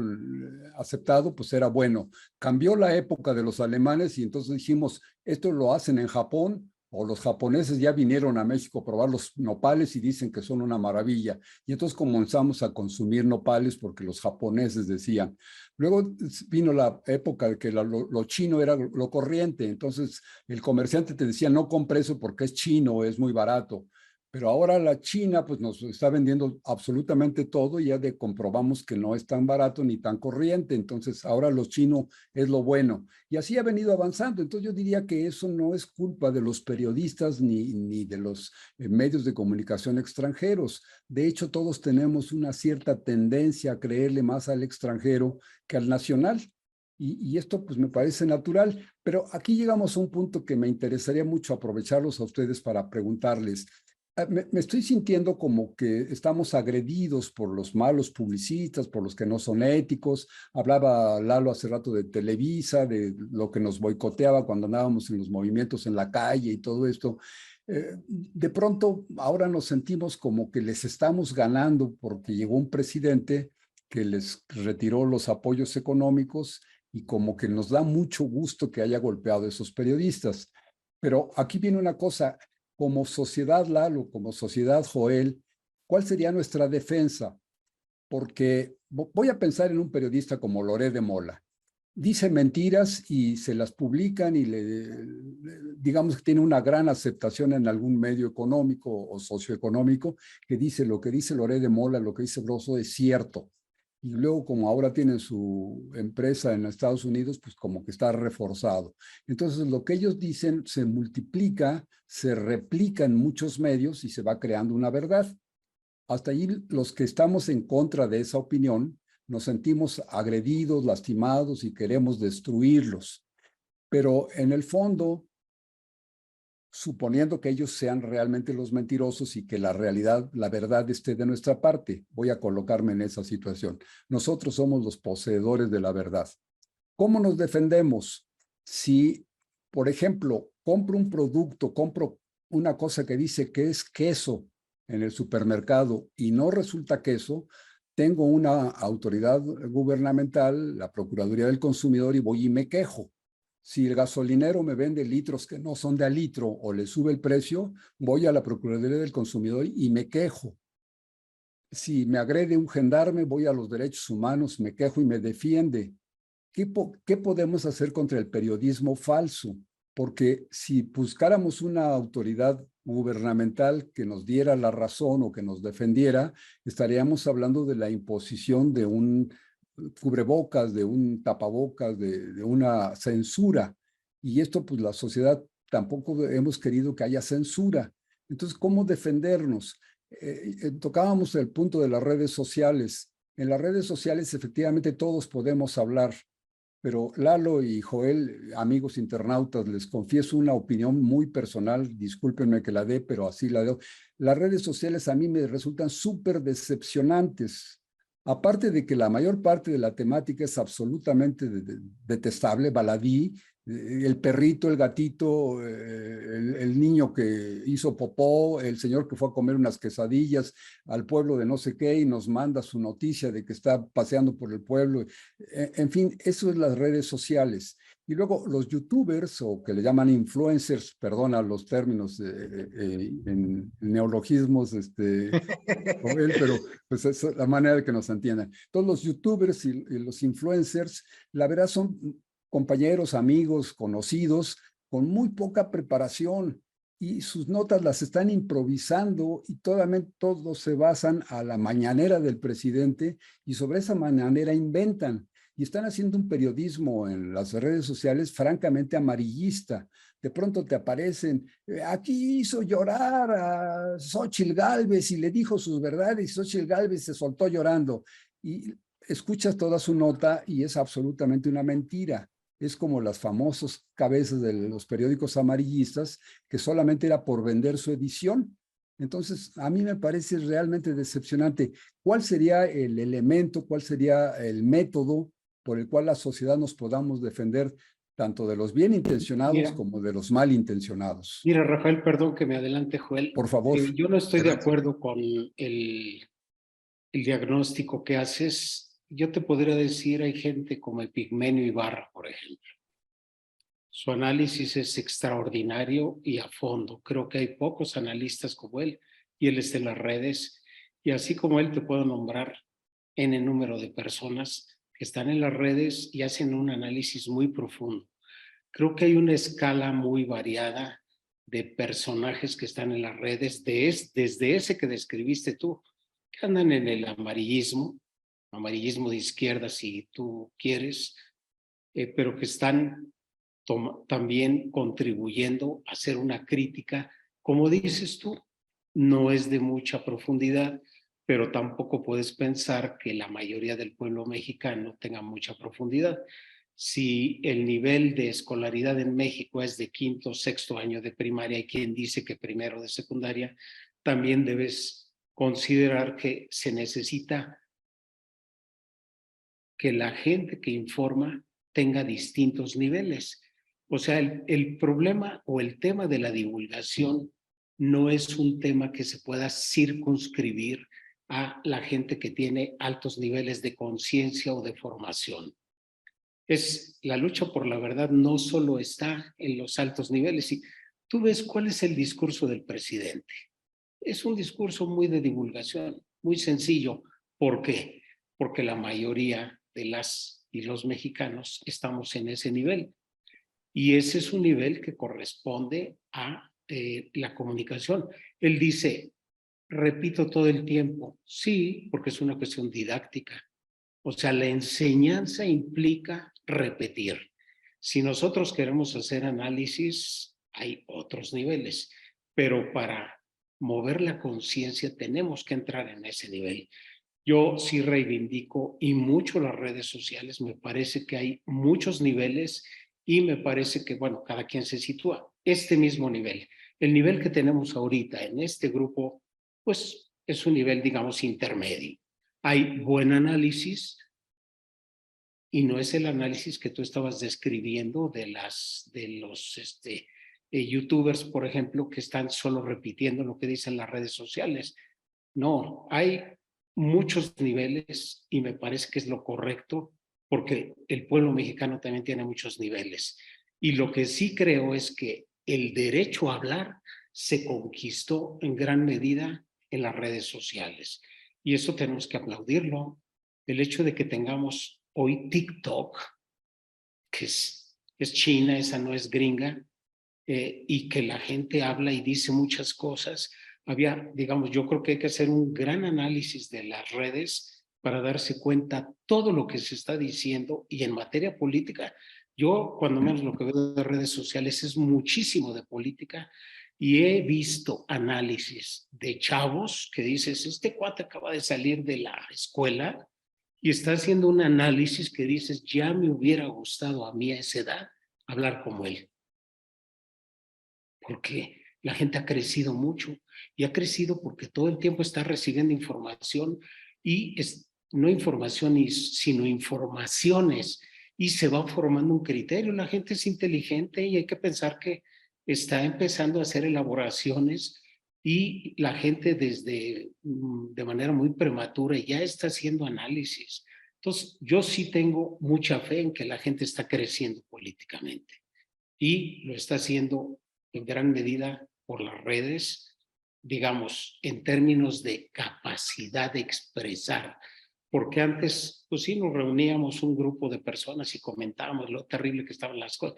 aceptado, pues era bueno. Cambió la época de los alemanes y entonces dijimos, esto lo hacen en Japón, o los japoneses ya vinieron a México a probar los nopales y dicen que son una maravilla. Y entonces comenzamos a consumir nopales porque los japoneses decían. Luego vino la época de que lo chino era lo corriente. Entonces el comerciante te decía, no compre eso porque es chino, es muy barato. Pero ahora la China pues nos está vendiendo absolutamente todo y ya comprobamos que no es tan barato ni tan corriente. Entonces ahora los chinos es lo bueno. Y así ha venido avanzando. Entonces yo diría que eso no es culpa de los periodistas ni de los medios de comunicación extranjeros. De hecho, todos tenemos una cierta tendencia a creerle más al extranjero que al nacional. Y esto pues me parece natural. Pero aquí llegamos a un punto que me interesaría mucho aprovecharlos a ustedes para preguntarles. Me estoy sintiendo como que estamos agredidos por los malos publicistas, por los que no son éticos. Hablaba Lalo hace rato de Televisa, de lo que nos boicoteaba cuando andábamos en los movimientos en la calle y todo esto. De pronto, ahora nos sentimos como que les estamos ganando porque llegó un presidente que les retiró los apoyos económicos y como que nos da mucho gusto que haya golpeado a esos periodistas. Pero aquí viene una cosa. Como sociedad, Lalo, como sociedad, Joel, ¿cuál sería nuestra defensa? Porque voy a pensar en un periodista como Loret de Mola. Dice mentiras y se las publican y digamos que tiene una gran aceptación en algún medio económico o socioeconómico que dice lo que dice Loret de Mola, lo que dice Broso es cierto. Y luego, como ahora tienen su empresa en Estados Unidos, pues como que está reforzado. Entonces, lo que ellos dicen se multiplica, se replica en muchos medios y se va creando una verdad. Hasta ahí, los que estamos en contra de esa opinión, nos sentimos agredidos, lastimados y queremos destruirlos. Pero en el fondo, suponiendo que ellos sean realmente los mentirosos y que la realidad, la verdad esté de nuestra parte. Voy a colocarme en esa situación. Nosotros somos los poseedores de la verdad. ¿Cómo nos defendemos? Si, por ejemplo, compro un producto, compro una cosa que dice que es queso en el supermercado y no resulta queso, tengo una autoridad gubernamental, la Procuraduría del Consumidor, y voy y me quejo. Si el gasolinero me vende litros que no son de a litro o le sube el precio, voy a la Procuraduría del Consumidor y me quejo. Si me agrede un gendarme, voy a los derechos humanos, me quejo y me defiende. ¿Qué podemos hacer contra el periodismo falso? Porque si buscáramos una autoridad gubernamental que nos diera la razón o que nos defendiera, estaríamos hablando de la imposición de un cubrebocas, de un tapabocas, de una censura. Y esto, pues la sociedad tampoco hemos querido que haya censura. Entonces, ¿cómo defendernos? Tocábamos el punto de las redes sociales. En las redes sociales, efectivamente, todos podemos hablar, pero Lalo y Joel, amigos internautas, les confieso una opinión muy personal, discúlpenme que la dé, pero así la doy. Las redes sociales a mí me resultan súper decepcionantes. Aparte de que la mayor parte de la temática es absolutamente detestable, baladí, el perrito, el gatito, el niño que hizo popó, el señor que fue a comer unas quesadillas al pueblo de no sé qué y nos manda su noticia de que está paseando por el pueblo. En fin, eso es las redes sociales. Y luego los youtubers, o que le llaman influencers, perdona los términos en neologismos, Joel, pero pues es la manera de que nos entiendan. Todos los youtubers y los influencers, la verdad son compañeros, amigos, conocidos, con muy poca preparación y sus notas las están improvisando y todos se basan a la mañanera del presidente y sobre esa mañanera inventan y están haciendo un periodismo en las redes sociales francamente amarillista. De pronto te aparecen, aquí hizo llorar a Xóchitl Gálvez y le dijo sus verdades y Xóchitl Gálvez se soltó llorando y escuchas toda su nota y es absolutamente una mentira. Es como las famosas cabezas de los periódicos amarillistas, que solamente era por vender su edición. Entonces, a mí me parece realmente decepcionante. ¿Cuál sería el elemento, cuál sería el método por el cual la sociedad nos podamos defender tanto de los bien intencionados como de los mal intencionados? Mira, Rafael, perdón que me adelante, Joel. Por favor. Yo no estoy de Adelante. acuerdo con el diagnóstico que haces. Yo te podría decir, hay gente como Epigmenio Ibarra, por ejemplo. Su análisis es extraordinario y a fondo. Creo que hay pocos analistas como él y él está en las redes. Y así como él te puedo nombrar en el número de personas que están en las redes y hacen un análisis muy profundo. Creo que hay una escala muy variada de personajes que están en las redes, desde ese que describiste tú, que andan en el amarillismo de izquierda si tú quieres, pero que están también contribuyendo a hacer una crítica, como dices tú, no es de mucha profundidad, pero tampoco puedes pensar que la mayoría del pueblo mexicano tenga mucha profundidad. Si el nivel de escolaridad en México es de quinto, sexto año de primaria y quien dice que primero de secundaria, también debes considerar que se necesita que la gente que informa tenga distintos niveles. O sea, el problema o el tema de la divulgación no es un tema que se pueda circunscribir a la gente que tiene altos niveles de conciencia o de formación. La lucha por la verdad no solo está en los altos niveles. Y tú ves cuál es el discurso del presidente. Es un discurso muy de divulgación, muy sencillo. ¿Por qué? Porque la mayoría de las y los mexicanos estamos en ese nivel. Y ese es un nivel que corresponde a la comunicación. Él dice, repito todo el tiempo, sí, porque es una cuestión didáctica. O sea, la enseñanza implica repetir. Si nosotros queremos hacer análisis, hay otros niveles, pero para mover la conciencia tenemos que entrar en ese nivel. Yo sí reivindico y mucho las redes sociales, me parece que hay muchos niveles y me parece que, bueno, cada quien se sitúa. Este mismo nivel, el nivel que tenemos ahorita en este grupo, pues es un nivel, digamos, intermedio. Hay buen análisis y no es el análisis que tú estabas describiendo de los youtubers, por ejemplo, que están solo repitiendo lo que dicen las redes sociales. No, hay muchos niveles y me parece que es lo correcto porque el pueblo mexicano también tiene muchos niveles. Y lo que sí creo es que el derecho a hablar se conquistó en gran medida en las redes sociales. Y eso tenemos que aplaudirlo. El hecho de que tengamos hoy TikTok, que es China, esa no es gringa, y que la gente habla y dice muchas cosas. Digamos, yo creo que hay que hacer un gran análisis de las redes para darse cuenta todo lo que se está diciendo y en materia política. Yo, cuando menos lo que veo de redes sociales es muchísimo de política y he visto análisis de chavos que dices, este cuate acaba de salir de la escuela y está haciendo un análisis que dices, ya me hubiera gustado a mí a esa edad hablar como él. Porque la gente ha crecido mucho y ha crecido porque todo el tiempo está recibiendo información y no información, sino informaciones. y se va formando un criterio. La gente es inteligente y hay que pensar que está empezando a hacer elaboraciones y la gente de manera muy prematura ya está haciendo análisis. Entonces, yo sí tengo mucha fe en que la gente está creciendo políticamente y lo está haciendo en gran medida por las redes, digamos, en términos de capacidad de expresar. Porque antes, pues sí, nos reuníamos un grupo de personas y comentábamos lo terrible que estaban las cosas.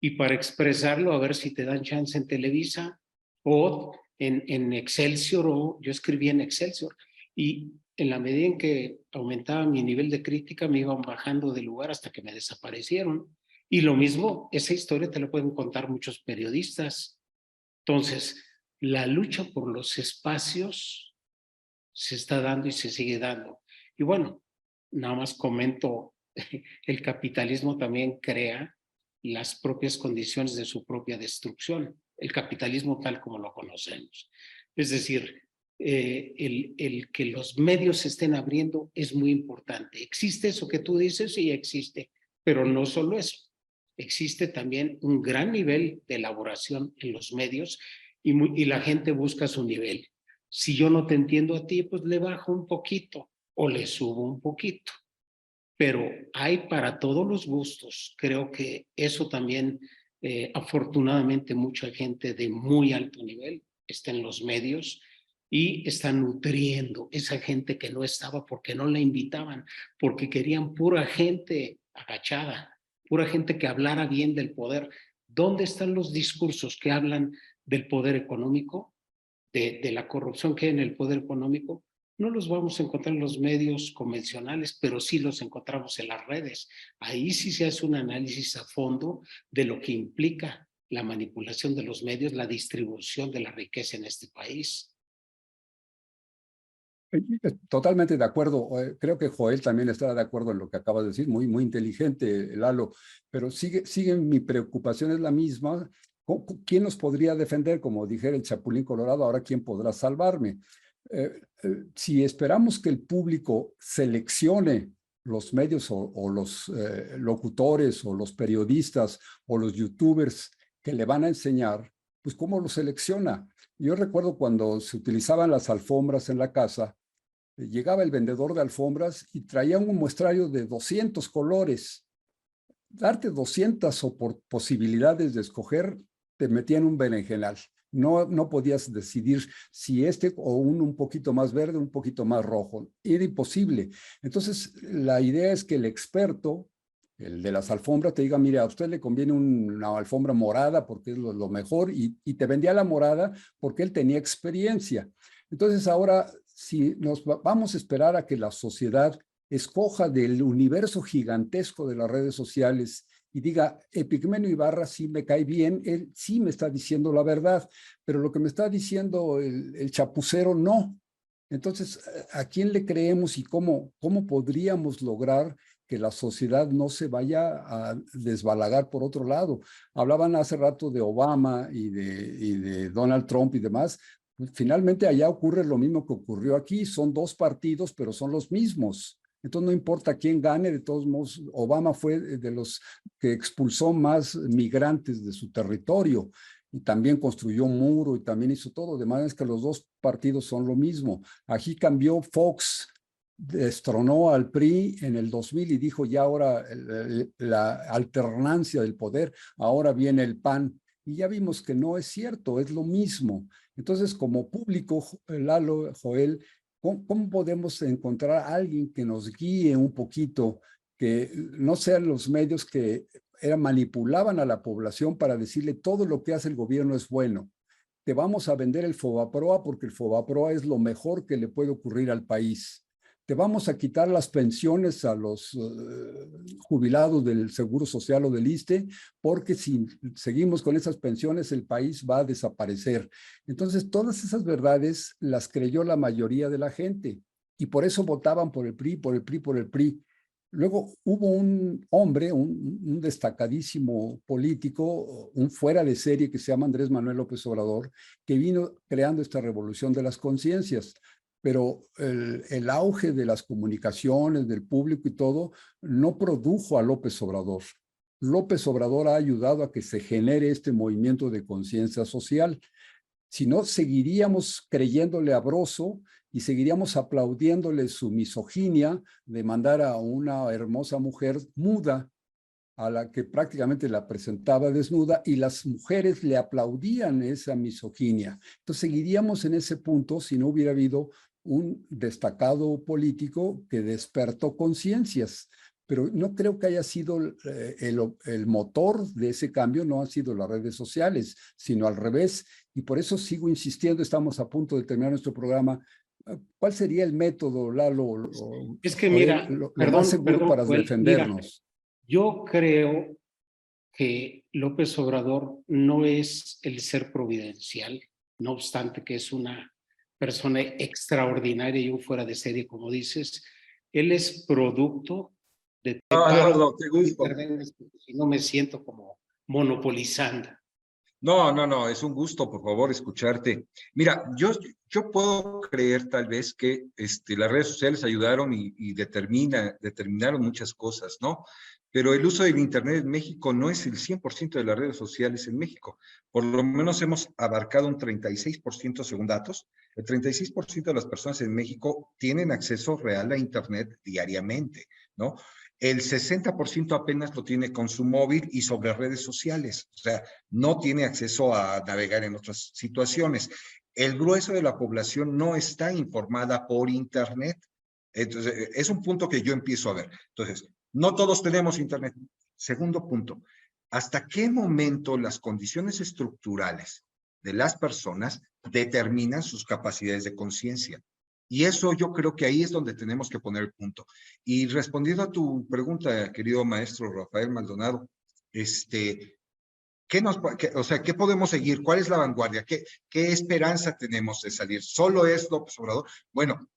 Y para expresarlo, a ver si te dan chance en Televisa o en Excelsior, o yo escribí en Excelsior. Y en la medida en que aumentaba mi nivel de crítica, me iban bajando de lugar hasta que me desaparecieron. Y lo mismo, esa historia te la pueden contar muchos periodistas. Entonces, la lucha por los espacios se está dando y se sigue dando. Y bueno, nada más comento, el capitalismo también crea las propias condiciones de su propia destrucción, el capitalismo tal como lo conocemos. Es decir, el que los medios se estén abriendo es muy importante. ¿Existe eso que tú dices? Sí, existe, pero no solo eso. Existe también un gran nivel de elaboración en los medios y la gente busca su nivel. Si yo no te entiendo a ti, pues le bajo un poquito o le subo un poquito. Pero hay para todos los gustos. Creo que eso también, afortunadamente, mucha gente de muy alto nivel está en los medios y está nutriendo esa gente que no estaba porque no la invitaban, porque querían pura gente agachada, pura gente que hablara bien del poder. ¿Dónde están los discursos que hablan del poder económico, de la corrupción que hay en el poder económico? No los vamos a encontrar en los medios convencionales, pero sí los encontramos en las redes. Ahí sí se hace un análisis a fondo de lo que implica la manipulación de los medios, la distribución de la riqueza en este país. Totalmente de acuerdo. Creo que Joel también estará de acuerdo en lo que acabas de decir. Muy, muy inteligente, Lalo. Pero sigue mi preocupación es la misma. ¿Quién nos podría defender? Como dijera el Chapulín Colorado, ahora ¿quién podrá salvarme? Si esperamos que el público seleccione los medios o los locutores o los periodistas o los youtubers que le van a enseñar, pues ¿cómo lo selecciona? Yo recuerdo cuando se utilizaban las alfombras en la casa, llegaba el vendedor de alfombras y traía un muestrario de 200 colores. Darte 200 posibilidades de escoger, te metían un berenjenal. No podías decidir si este o un poquito más verde, un poquito más rojo. Era imposible. Entonces, la idea es que el experto, el de las alfombras, te diga, mire, a usted le conviene una alfombra morada porque es lo mejor y te vendía la morada porque él tenía experiencia. Entonces, ahora, si vamos a esperar a que la sociedad escoja del universo gigantesco de las redes sociales y diga, Epigmenio Ibarra sí me cae bien, él sí me está diciendo la verdad, pero lo que me está diciendo el chapucero no. Entonces, ¿a quién le creemos y cómo podríamos lograr que la sociedad no se vaya a desbalagar por otro lado? Hablaban hace rato de Obama y de Donald Trump y demás. Finalmente allá ocurre lo mismo que ocurrió aquí, son dos partidos, pero son los mismos. Entonces no importa quién gane, de todos modos, Obama fue de los que expulsó más migrantes de su territorio y también construyó un muro y también hizo todo, de manera que los dos partidos son lo mismo. Aquí cambió Fox, destronó al PRI en el 2000 y dijo ya ahora la alternancia del poder, ahora viene el PAN. Y ya vimos que no es cierto, es lo mismo. Entonces, como público, Lalo, Joel, ¿cómo podemos encontrar a alguien que nos guíe un poquito, que no sean los medios que manipulaban a la población para decirle todo lo que hace el gobierno es bueno? Te vamos a vender el Fobaproa porque el Fobaproa es lo mejor que le puede ocurrir al país. Te vamos a quitar las pensiones a los jubilados del Seguro Social o del ISSSTE, porque si seguimos con esas pensiones, el país va a desaparecer. Entonces, todas esas verdades las creyó la mayoría de la gente y por eso votaban por el PRI, por el PRI, por el PRI. Luego hubo un hombre, un destacadísimo político, un fuera de serie que se llama Andrés Manuel López Obrador, que vino creando esta revolución de las conciencias. pero el auge de las comunicaciones, del público y todo, no produjo a López Obrador. López Obrador ha ayudado a que se genere este movimiento de conciencia social. Si no, seguiríamos creyéndole a Broso y seguiríamos aplaudiéndole su misoginia de mandar a una hermosa mujer muda a la que prácticamente la presentaba desnuda, y las mujeres le aplaudían esa misoginia. Entonces seguiríamos en ese punto si no hubiera habido un destacado político que despertó conciencias. Pero no creo que haya sido el motor de ese cambio, no han sido las redes sociales, sino al revés. Y por eso sigo insistiendo, estamos a punto de terminar nuestro programa. ¿Cuál sería el método, Lalo? Es que mira, lo perdón, más seguro para Joel, defendernos? mira, yo creo que López Obrador no es el ser providencial, no obstante que es una persona extraordinaria y un fuera de serie, como dices. Él es producto de No, qué gusto. si no me siento como monopolizando. No, es un gusto, por favor, escucharte. Mira, yo puedo creer tal vez que las redes sociales ayudaron y determinaron muchas cosas, ¿no? Pero el uso del Internet en México no es el 100% de las redes sociales en México. Por lo menos hemos abarcado un 36% según datos. El 36% de las personas en México tienen acceso real a Internet diariamente, ¿no? El 60% apenas lo tiene con su móvil y sobre redes sociales. O sea, no tiene acceso a navegar en otras situaciones. El grueso de la población no está informada por Internet. Entonces, es un punto que yo empiezo a ver. Entonces, no todos tenemos Internet. Segundo punto, ¿hasta qué momento las condiciones estructurales de las personas determinan sus capacidades de conciencia? Y eso yo creo que ahí es donde tenemos que poner el punto. Y respondiendo a tu pregunta, querido maestro Rafael Maldonado, ¿qué podemos seguir? ¿Cuál es la vanguardia? ¿Qué esperanza tenemos de salir? ¿Solo es López Obrador? Bueno,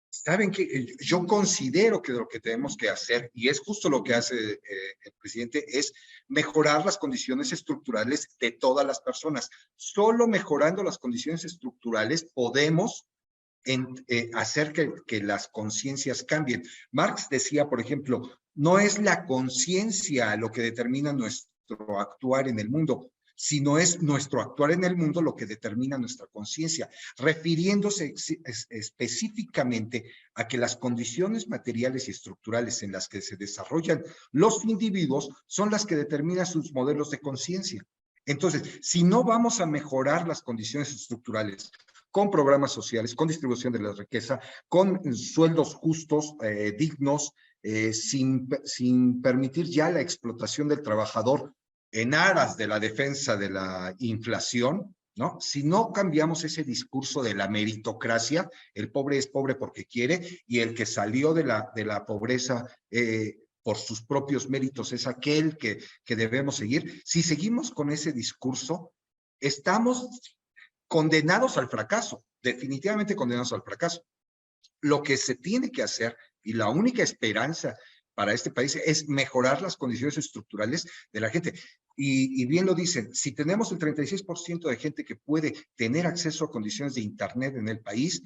saben que yo considero que lo que tenemos que hacer, y es justo lo que hace el presidente, es mejorar las condiciones estructurales de todas las personas. Solo mejorando las condiciones estructurales podemos hacer que las conciencias cambien. Marx decía, por ejemplo, no es la conciencia lo que determina nuestro actuar en el mundo, sino es nuestro actuar en el mundo lo que determina nuestra conciencia, refiriéndose específicamente a que las condiciones materiales y estructurales en las que se desarrollan los individuos son las que determinan sus modelos de conciencia. Entonces, si no vamos a mejorar las condiciones estructurales con programas sociales, con distribución de la riqueza, con sueldos justos, dignos, sin permitir ya la explotación del trabajador en aras de la defensa de la inflación, ¿no? Si no cambiamos ese discurso de la meritocracia, el pobre es pobre porque quiere y el que salió de la pobreza por sus propios méritos es aquel que debemos seguir. Si seguimos con ese discurso, estamos condenados al fracaso, definitivamente condenados al fracaso. Lo que se tiene que hacer y la única esperanza para este país es mejorar las condiciones estructurales de la gente. Y bien lo dicen, si tenemos el 36% de gente que puede tener acceso a condiciones de Internet en el país,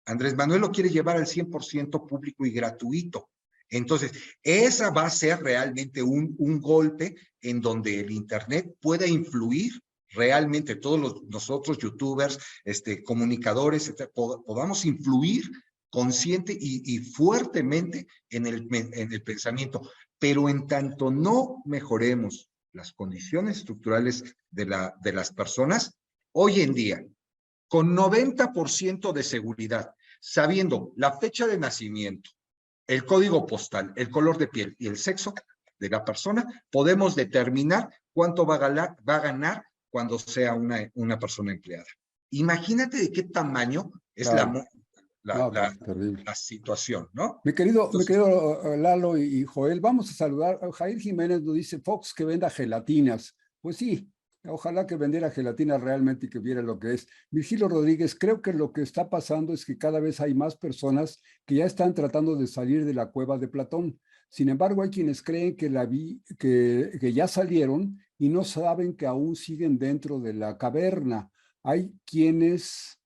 Andrés Manuel lo quiere llevar al 100% público y gratuito. Entonces, esa va a ser realmente un golpe en donde el Internet pueda influir realmente todos nosotros, youtubers, comunicadores, podamos influir consciente y fuertemente en el pensamiento. Pero en tanto no mejoremos las condiciones estructurales de las personas, hoy en día, con 90% de seguridad, sabiendo la fecha de nacimiento, el código postal, el color de piel y el sexo de la persona, podemos determinar cuánto va a ganar cuando sea una persona empleada. Imagínate de qué tamaño es Claro. la situación, ¿no? Mi querido Lalo y Joel, vamos a saludar. Jair Jiménez nos dice, Fox que venda gelatinas. Pues sí, ojalá que vendiera gelatinas realmente y que viera lo que es. Virgilio Rodríguez, creo que lo que está pasando es que cada vez hay más personas que ya están tratando de salir de la cueva de Platón. Sin embargo, hay quienes creen que ya salieron y no saben que aún siguen dentro de la caverna. Hay quienes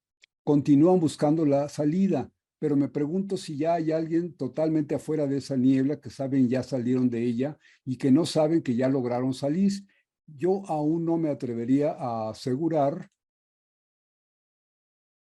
continúan buscando la salida, pero me pregunto si ya hay alguien totalmente afuera de esa niebla que saben ya salieron de ella y que no saben que ya lograron salir. Yo aún no me atrevería a asegurar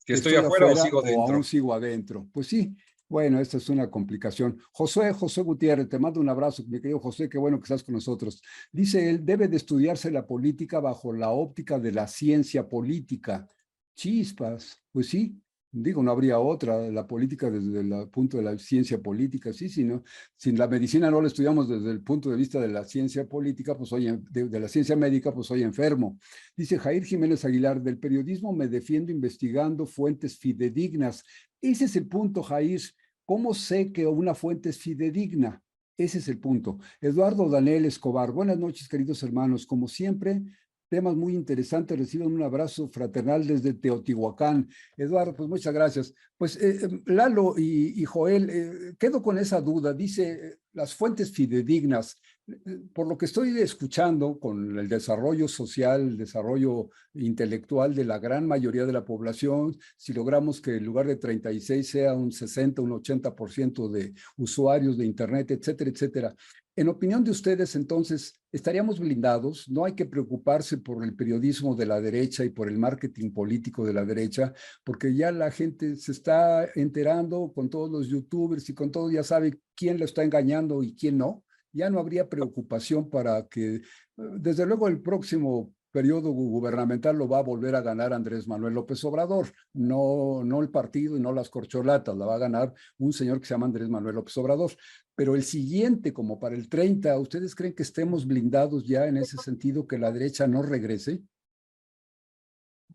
¿Que que estoy estoy afuera o afuera sigo o aún dentro? sigo adentro. Pues sí, bueno, esta es una complicación. José Gutiérrez, te mando un abrazo, mi querido José, qué bueno que estás con nosotros. Dice él, debe de estudiarse la política bajo la óptica de la ciencia política. Chispas, pues sí, digo, no habría otra, la política desde el punto de la ciencia política, sí, sino, si la medicina no la estudiamos desde el punto de vista de la ciencia política, pues soy, de la ciencia médica, pues soy enfermo. Dice Jair Jiménez Aguilar, del periodismo me defiendo investigando fuentes fidedignas. Ese es el punto, Jair. ¿Cómo sé que una fuente es fidedigna? Ese es el punto. Eduardo Daniel Escobar, buenas noches, queridos hermanos. Como siempre, temas muy interesantes. Reciban un abrazo fraternal desde Teotihuacán. Eduardo, pues muchas gracias. Pues Lalo y Joel, quedo con esa duda. Dice las fuentes fidedignas. Por lo que estoy escuchando con el desarrollo social, el desarrollo intelectual de la gran mayoría de la población, si logramos que en lugar de 36 sea un 60, un 80% de usuarios de Internet, etcétera, etcétera. En opinión de ustedes, entonces, ¿estaríamos blindados? No hay que preocuparse por el periodismo de la derecha y por el marketing político de la derecha, porque ya la gente se está enterando con todos los youtubers y con todo, ya sabe quién lo está engañando y quién no. Ya no habría preocupación para que, desde luego, el próximo periodo gubernamental lo va a volver a ganar Andrés Manuel López Obrador, no el partido y no las corcholatas, la va a ganar un señor que se llama Andrés Manuel López Obrador. Pero el siguiente, como para el 30, ¿ustedes creen que estemos blindados ya en ese sentido, que la derecha no regrese?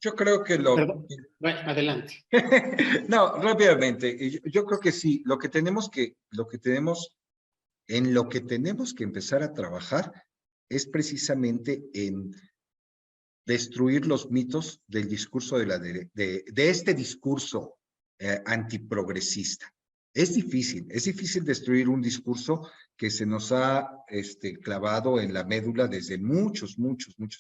Yo creo que lo... Perdón. Bueno, adelante. No, rápidamente. Yo creo que sí, en lo que tenemos que empezar a trabajar es precisamente en destruir los mitos del discurso de este discurso antiprogresista. Es difícil destruir un discurso que se nos ha clavado en la médula desde muchos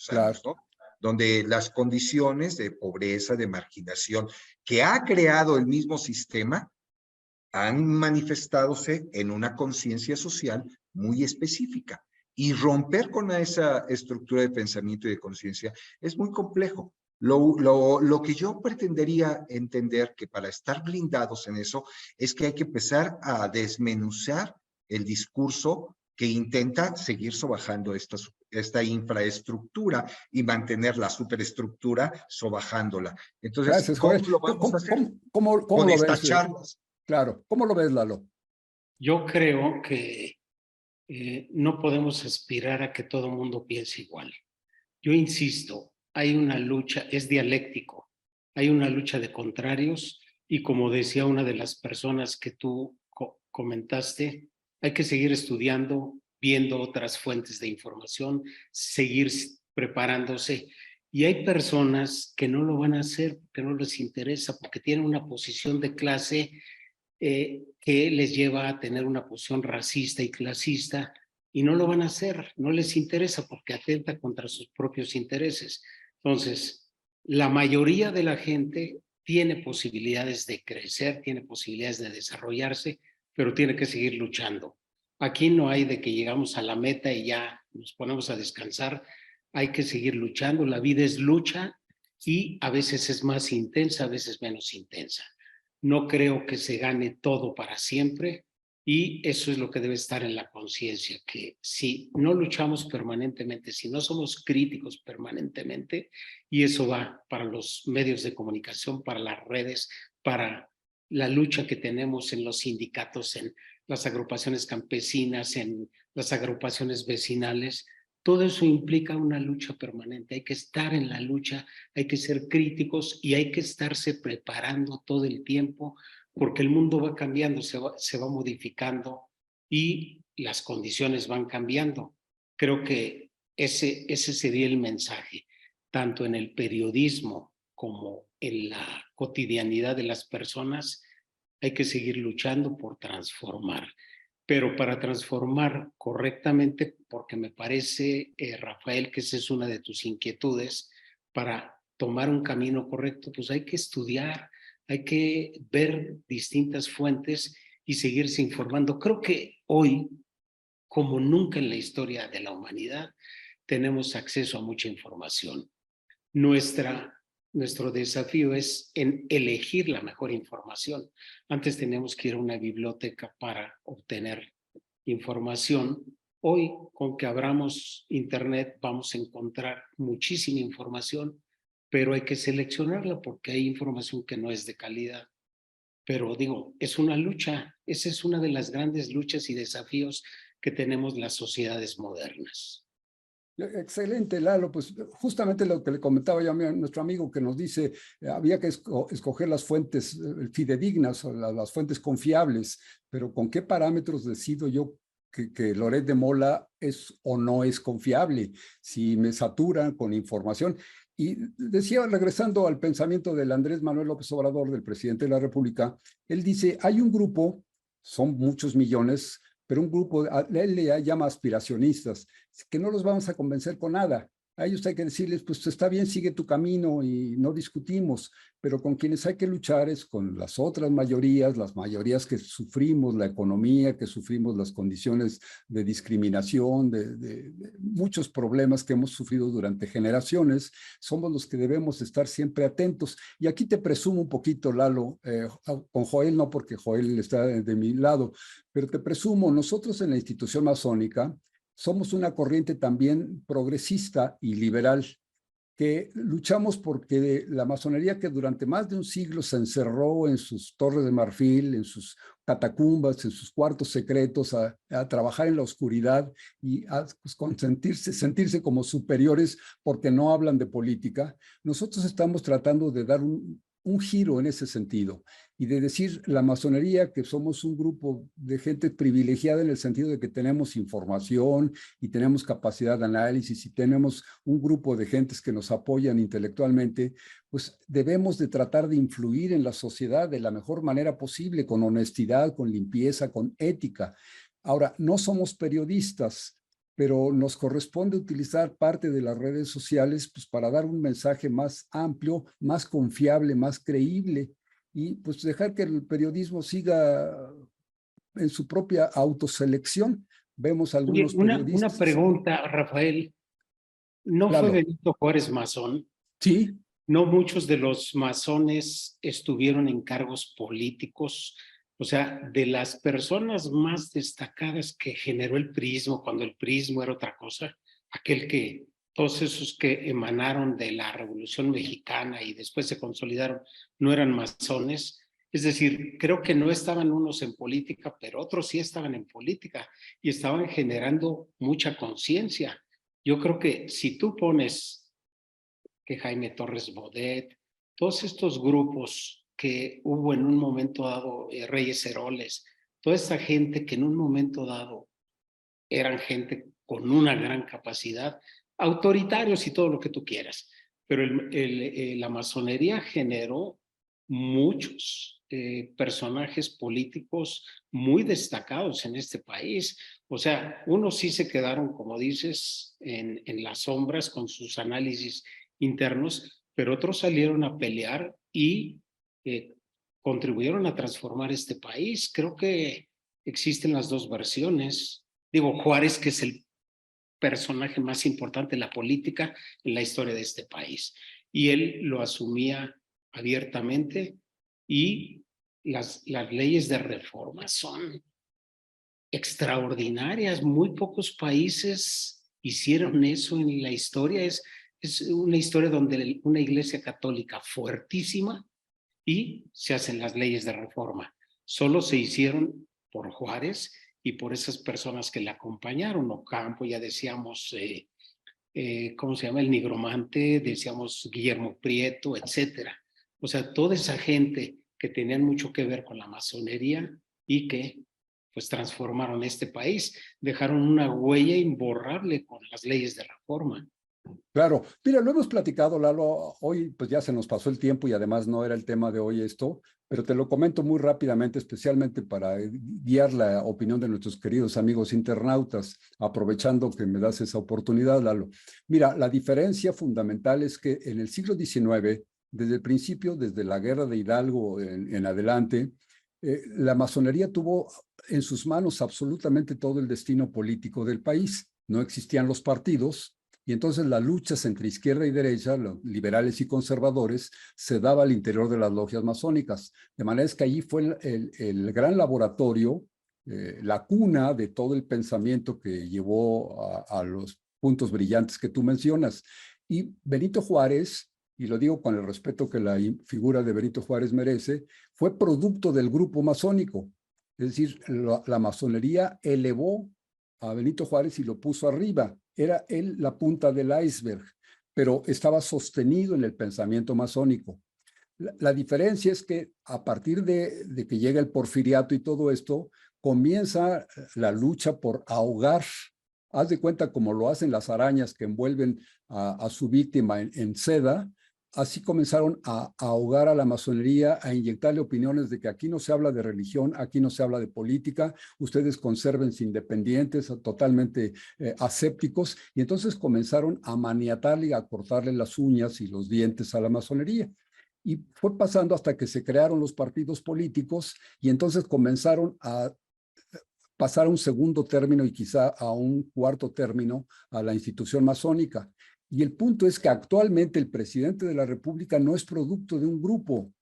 Claro. años, ¿no? Donde las condiciones de pobreza, de marginación que ha creado el mismo sistema han manifestadose en una conciencia social muy específica. Y romper con esa estructura de pensamiento y de conciencia es muy complejo. Lo que yo pretendería entender que para estar blindados en eso es que hay que empezar a desmenuzar el discurso que intenta seguir sobajando esta infraestructura y mantener la superestructura sobajándola. Entonces, Gracias, Joel. ¿cómo lo vamos a hacer? ¿Cómo Con lo estas ves? charlas. Claro, ¿cómo lo ves, Lalo? Yo creo que no podemos aspirar a que todo el mundo piense igual. Yo insisto, hay una lucha, es dialéctico, hay una lucha de contrarios y como decía una de las personas que tú comentaste, hay que seguir estudiando, viendo otras fuentes de información, seguir preparándose. Y hay personas que no lo van a hacer, que no les interesa, porque tienen una posición de clase que les lleva a tener una posición racista y clasista y no lo van a hacer, no les interesa porque atenta contra sus propios intereses. Entonces, la mayoría de la gente tiene posibilidades de crecer, tiene posibilidades de desarrollarse, pero tiene que seguir luchando. Aquí no hay de que llegamos a la meta y ya nos ponemos a descansar, hay que seguir luchando, la vida es lucha y a veces es más intensa, a veces menos intensa. No creo que se gane todo para siempre y eso es lo que debe estar en la conciencia, que si no luchamos permanentemente, si no somos críticos permanentemente, y eso va para los medios de comunicación, para las redes, para la lucha que tenemos en los sindicatos, en las agrupaciones campesinas, en las agrupaciones vecinales, todo eso implica una lucha permanente. Hay que estar en la lucha, hay que ser críticos y hay que estarse preparando todo el tiempo porque el mundo va cambiando, se va modificando y las condiciones van cambiando. Creo que ese sería el mensaje, tanto en el periodismo como en la cotidianidad de las personas. Hay que seguir luchando por transformar. Pero para transformar correctamente, porque me parece, Rafael, que esa es una de tus inquietudes, para tomar un camino correcto, pues hay que estudiar, hay que ver distintas fuentes y seguirse informando. Creo que hoy, como nunca en la historia de la humanidad, tenemos acceso a mucha información. Nuestro desafío es en elegir la mejor información. Antes teníamos que ir a una biblioteca para obtener información. Hoy, con que abramos internet, vamos a encontrar muchísima información, pero hay que seleccionarla porque hay información que no es de calidad. Pero digo, es una lucha. Esa es una de las grandes luchas y desafíos que tenemos las sociedades modernas. Excelente, Lalo. Pues justamente lo que le comentaba yo a nuestro amigo que nos dice, había que escoger las fuentes fidedignas o las fuentes confiables, pero ¿con qué parámetros decido yo que Loret de Mola es o no es confiable? Si me saturan con información. Y decía, regresando al pensamiento del Andrés Manuel López Obrador, del presidente de la República, él dice, hay un grupo, son muchos millones, pero un grupo, él le llama aspiracionistas, que no los vamos a convencer con nada. A ellos hay que decirles, pues está bien, sigue tu camino y no discutimos, pero con quienes hay que luchar es con las otras mayorías, las mayorías que sufrimos la economía, que sufrimos las condiciones de discriminación, de muchos problemas que hemos sufrido durante generaciones. Somos los que debemos estar siempre atentos. Y aquí te presumo un poquito, Lalo, con Joel no, porque Joel está de mi lado, pero te presumo, nosotros en la institución masónica somos una corriente también progresista y liberal, que luchamos porque la masonería, que durante más de un siglo se encerró en sus torres de marfil, en sus catacumbas, en sus cuartos secretos, a trabajar en la oscuridad y a pues, sentirse como superiores porque no hablan de política, nosotros estamos tratando de dar un giro en ese sentido y de decir la masonería que somos un grupo de gente privilegiada en el sentido de que tenemos información y tenemos capacidad de análisis y tenemos un grupo de gentes que nos apoyan intelectualmente, pues debemos de tratar de influir en la sociedad de la mejor manera posible, con honestidad, con limpieza, con ética. Ahora, no somos periodistas, pero nos corresponde utilizar parte de las redes sociales pues, para dar un mensaje más amplio, más confiable, más creíble y pues dejar que el periodismo siga en su propia autoselección. Vemos Oye, algunos una periodistas. pregunta, Rafael. ¿No fue Claro, Benito Juárez masón? sí, No muchos de los masones estuvieron en cargos políticos. O sea, de las personas más destacadas que generó el priismo, cuando el priismo era otra cosa, todos esos que emanaron de la Revolución Mexicana y después se consolidaron, no eran masones. Es decir, creo que no estaban unos en política, pero otros sí estaban en política y estaban generando mucha conciencia. Yo creo que si tú pones que Jaime Torres Bodet, todos estos grupos que hubo en un momento dado, Reyes Heroles, toda esta gente que en un momento dado eran gente con una gran capacidad, autoritarios y todo lo que tú quieras, pero la masonería generó muchos personajes políticos muy destacados en este país. O sea, unos sí se quedaron, como dices, en las sombras con sus análisis internos, pero otros salieron a pelear y contribuyeron a transformar este país. Creo que existen las dos versiones. Digo, Juárez, que es el personaje más importante en la política en la historia de este país. Y él lo asumía abiertamente y las leyes de reforma son extraordinarias. Muy pocos países hicieron eso en la historia. Es una historia donde una iglesia católica fuertísima y se hacen las leyes de reforma. Solo se hicieron por Juárez y por esas personas que le acompañaron. Ocampo, ya decíamos, ¿cómo se llama? El nigromante, decíamos Guillermo Prieto, etcétera. O sea, toda esa gente que tenían mucho que ver con la masonería y que pues transformaron este país, dejaron una huella imborrable con las leyes de reforma. claro. Mira, lo hemos platicado, Lalo. Hoy pues ya se nos pasó el tiempo y además no era el tema de hoy esto, pero te lo comento muy rápidamente, especialmente para guiar la opinión de nuestros queridos amigos internautas, aprovechando que me das esa oportunidad, Lalo. Mira, la diferencia fundamental es que en el siglo XIX Desde el principio, desde la guerra de Hidalgo en adelante, la masonería tuvo en sus manos absolutamente todo el destino político del país. No existían los partidos y entonces las luchas entre izquierda y derecha, los liberales y conservadores, se daba al interior de las logias masónicas. De manera es que allí fue el gran laboratorio, la cuna de todo el pensamiento que llevó a los puntos brillantes que tú mencionas. Y Benito Juárez, y lo digo con el respeto que la figura de Benito Juárez merece, fue producto del grupo masónico. Es decir, la masonería elevó a Benito Juárez y lo puso arriba. Era él la punta del iceberg, pero estaba sostenido en el pensamiento masónico. La diferencia es que a partir de que llega el porfiriato y todo esto, comienza la lucha por ahogar. Haz de cuenta como lo hacen las arañas que envuelven a su víctima en seda. Así comenzaron a ahogar a la masonería, a inyectarle opiniones de que aquí no se habla de religión, aquí no se habla de política, ustedes consérvense independientes, totalmente asépticos, y entonces comenzaron a maniatarle y a cortarle las uñas y los dientes a la masonería. Y fue pasando hasta que se crearon los partidos políticos y entonces comenzaron a pasar a un segundo término y quizá a un cuarto término a la institución masónica. Y el punto es que actualmente el presidente de la República no es producto de un grupo.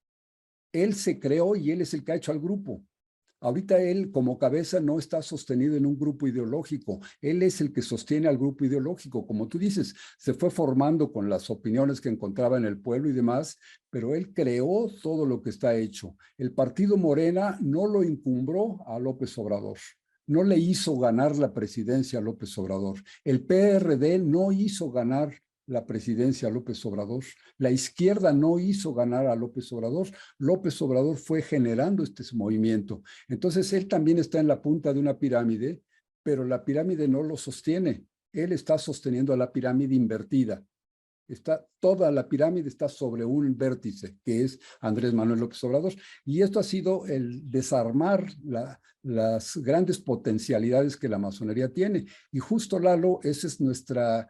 Él se creó y él es el que ha hecho al grupo. Ahorita él como cabeza no está sostenido en un grupo ideológico. Él es el que sostiene al grupo ideológico. Como tú dices, se fue formando con las opiniones que encontraba en el pueblo y demás, pero él creó todo lo que está hecho. El partido Morena no lo encumbró a López Obrador. No le hizo ganar la presidencia a López Obrador. El PRD no hizo ganar la presidencia a López Obrador. La izquierda no hizo ganar a López Obrador. López Obrador fue generando este movimiento. Entonces, él también está en la punta de una pirámide, pero la pirámide no lo sostiene. Él está sosteniendo a la pirámide invertida. Toda la pirámide está sobre un vértice, que es Andrés Manuel López Obrador. Y esto ha sido el desarmar las grandes potencialidades que la masonería tiene. Y justo, Lalo, esa es nuestra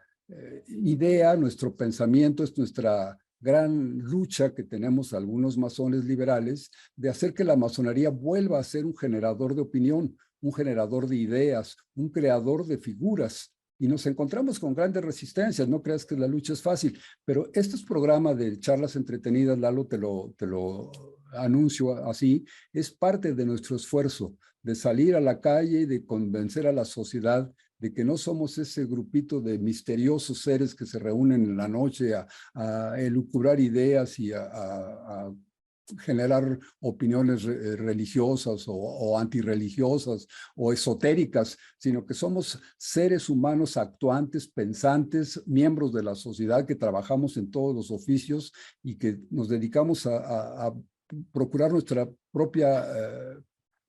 idea, nuestro pensamiento, es nuestra gran lucha que tenemos algunos masones liberales de hacer que la masonería vuelva a ser un generador de opinión, un generador de ideas, un creador de figuras. Y nos encontramos con grandes resistencias, no creas que la lucha es fácil, pero estos programas de charlas entretenidas, Lalo, te lo anuncio así, es parte de nuestro esfuerzo de salir a la calle y de convencer a la sociedad de que no somos ese grupito de misteriosos seres que se reúnen en la noche a elucubrar ideas y a generar opiniones religiosas o antirreligiosas o esotéricas, sino que somos seres humanos actuantes, pensantes, miembros de la sociedad que trabajamos en todos los oficios y que nos dedicamos a procurar nuestra propia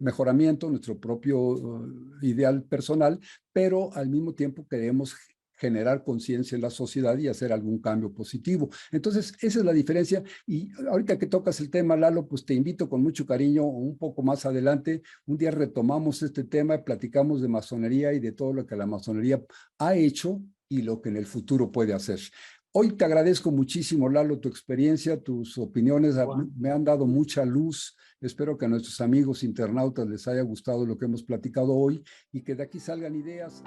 mejoramiento, nuestro propio ideal personal, pero al mismo tiempo queremos generar conciencia en la sociedad y hacer algún cambio positivo. Entonces, esa es la diferencia. Y ahorita que tocas el tema, Lalo, pues te invito con mucho cariño, un poco más adelante, un día retomamos este tema, platicamos de masonería y de todo lo que la masonería ha hecho y lo que en el futuro puede hacer. Hoy te agradezco muchísimo, Lalo, tu experiencia, tus opiniones me han dado mucha luz. Espero que a nuestros amigos internautas les haya gustado lo que hemos platicado hoy y que de aquí salgan ideas.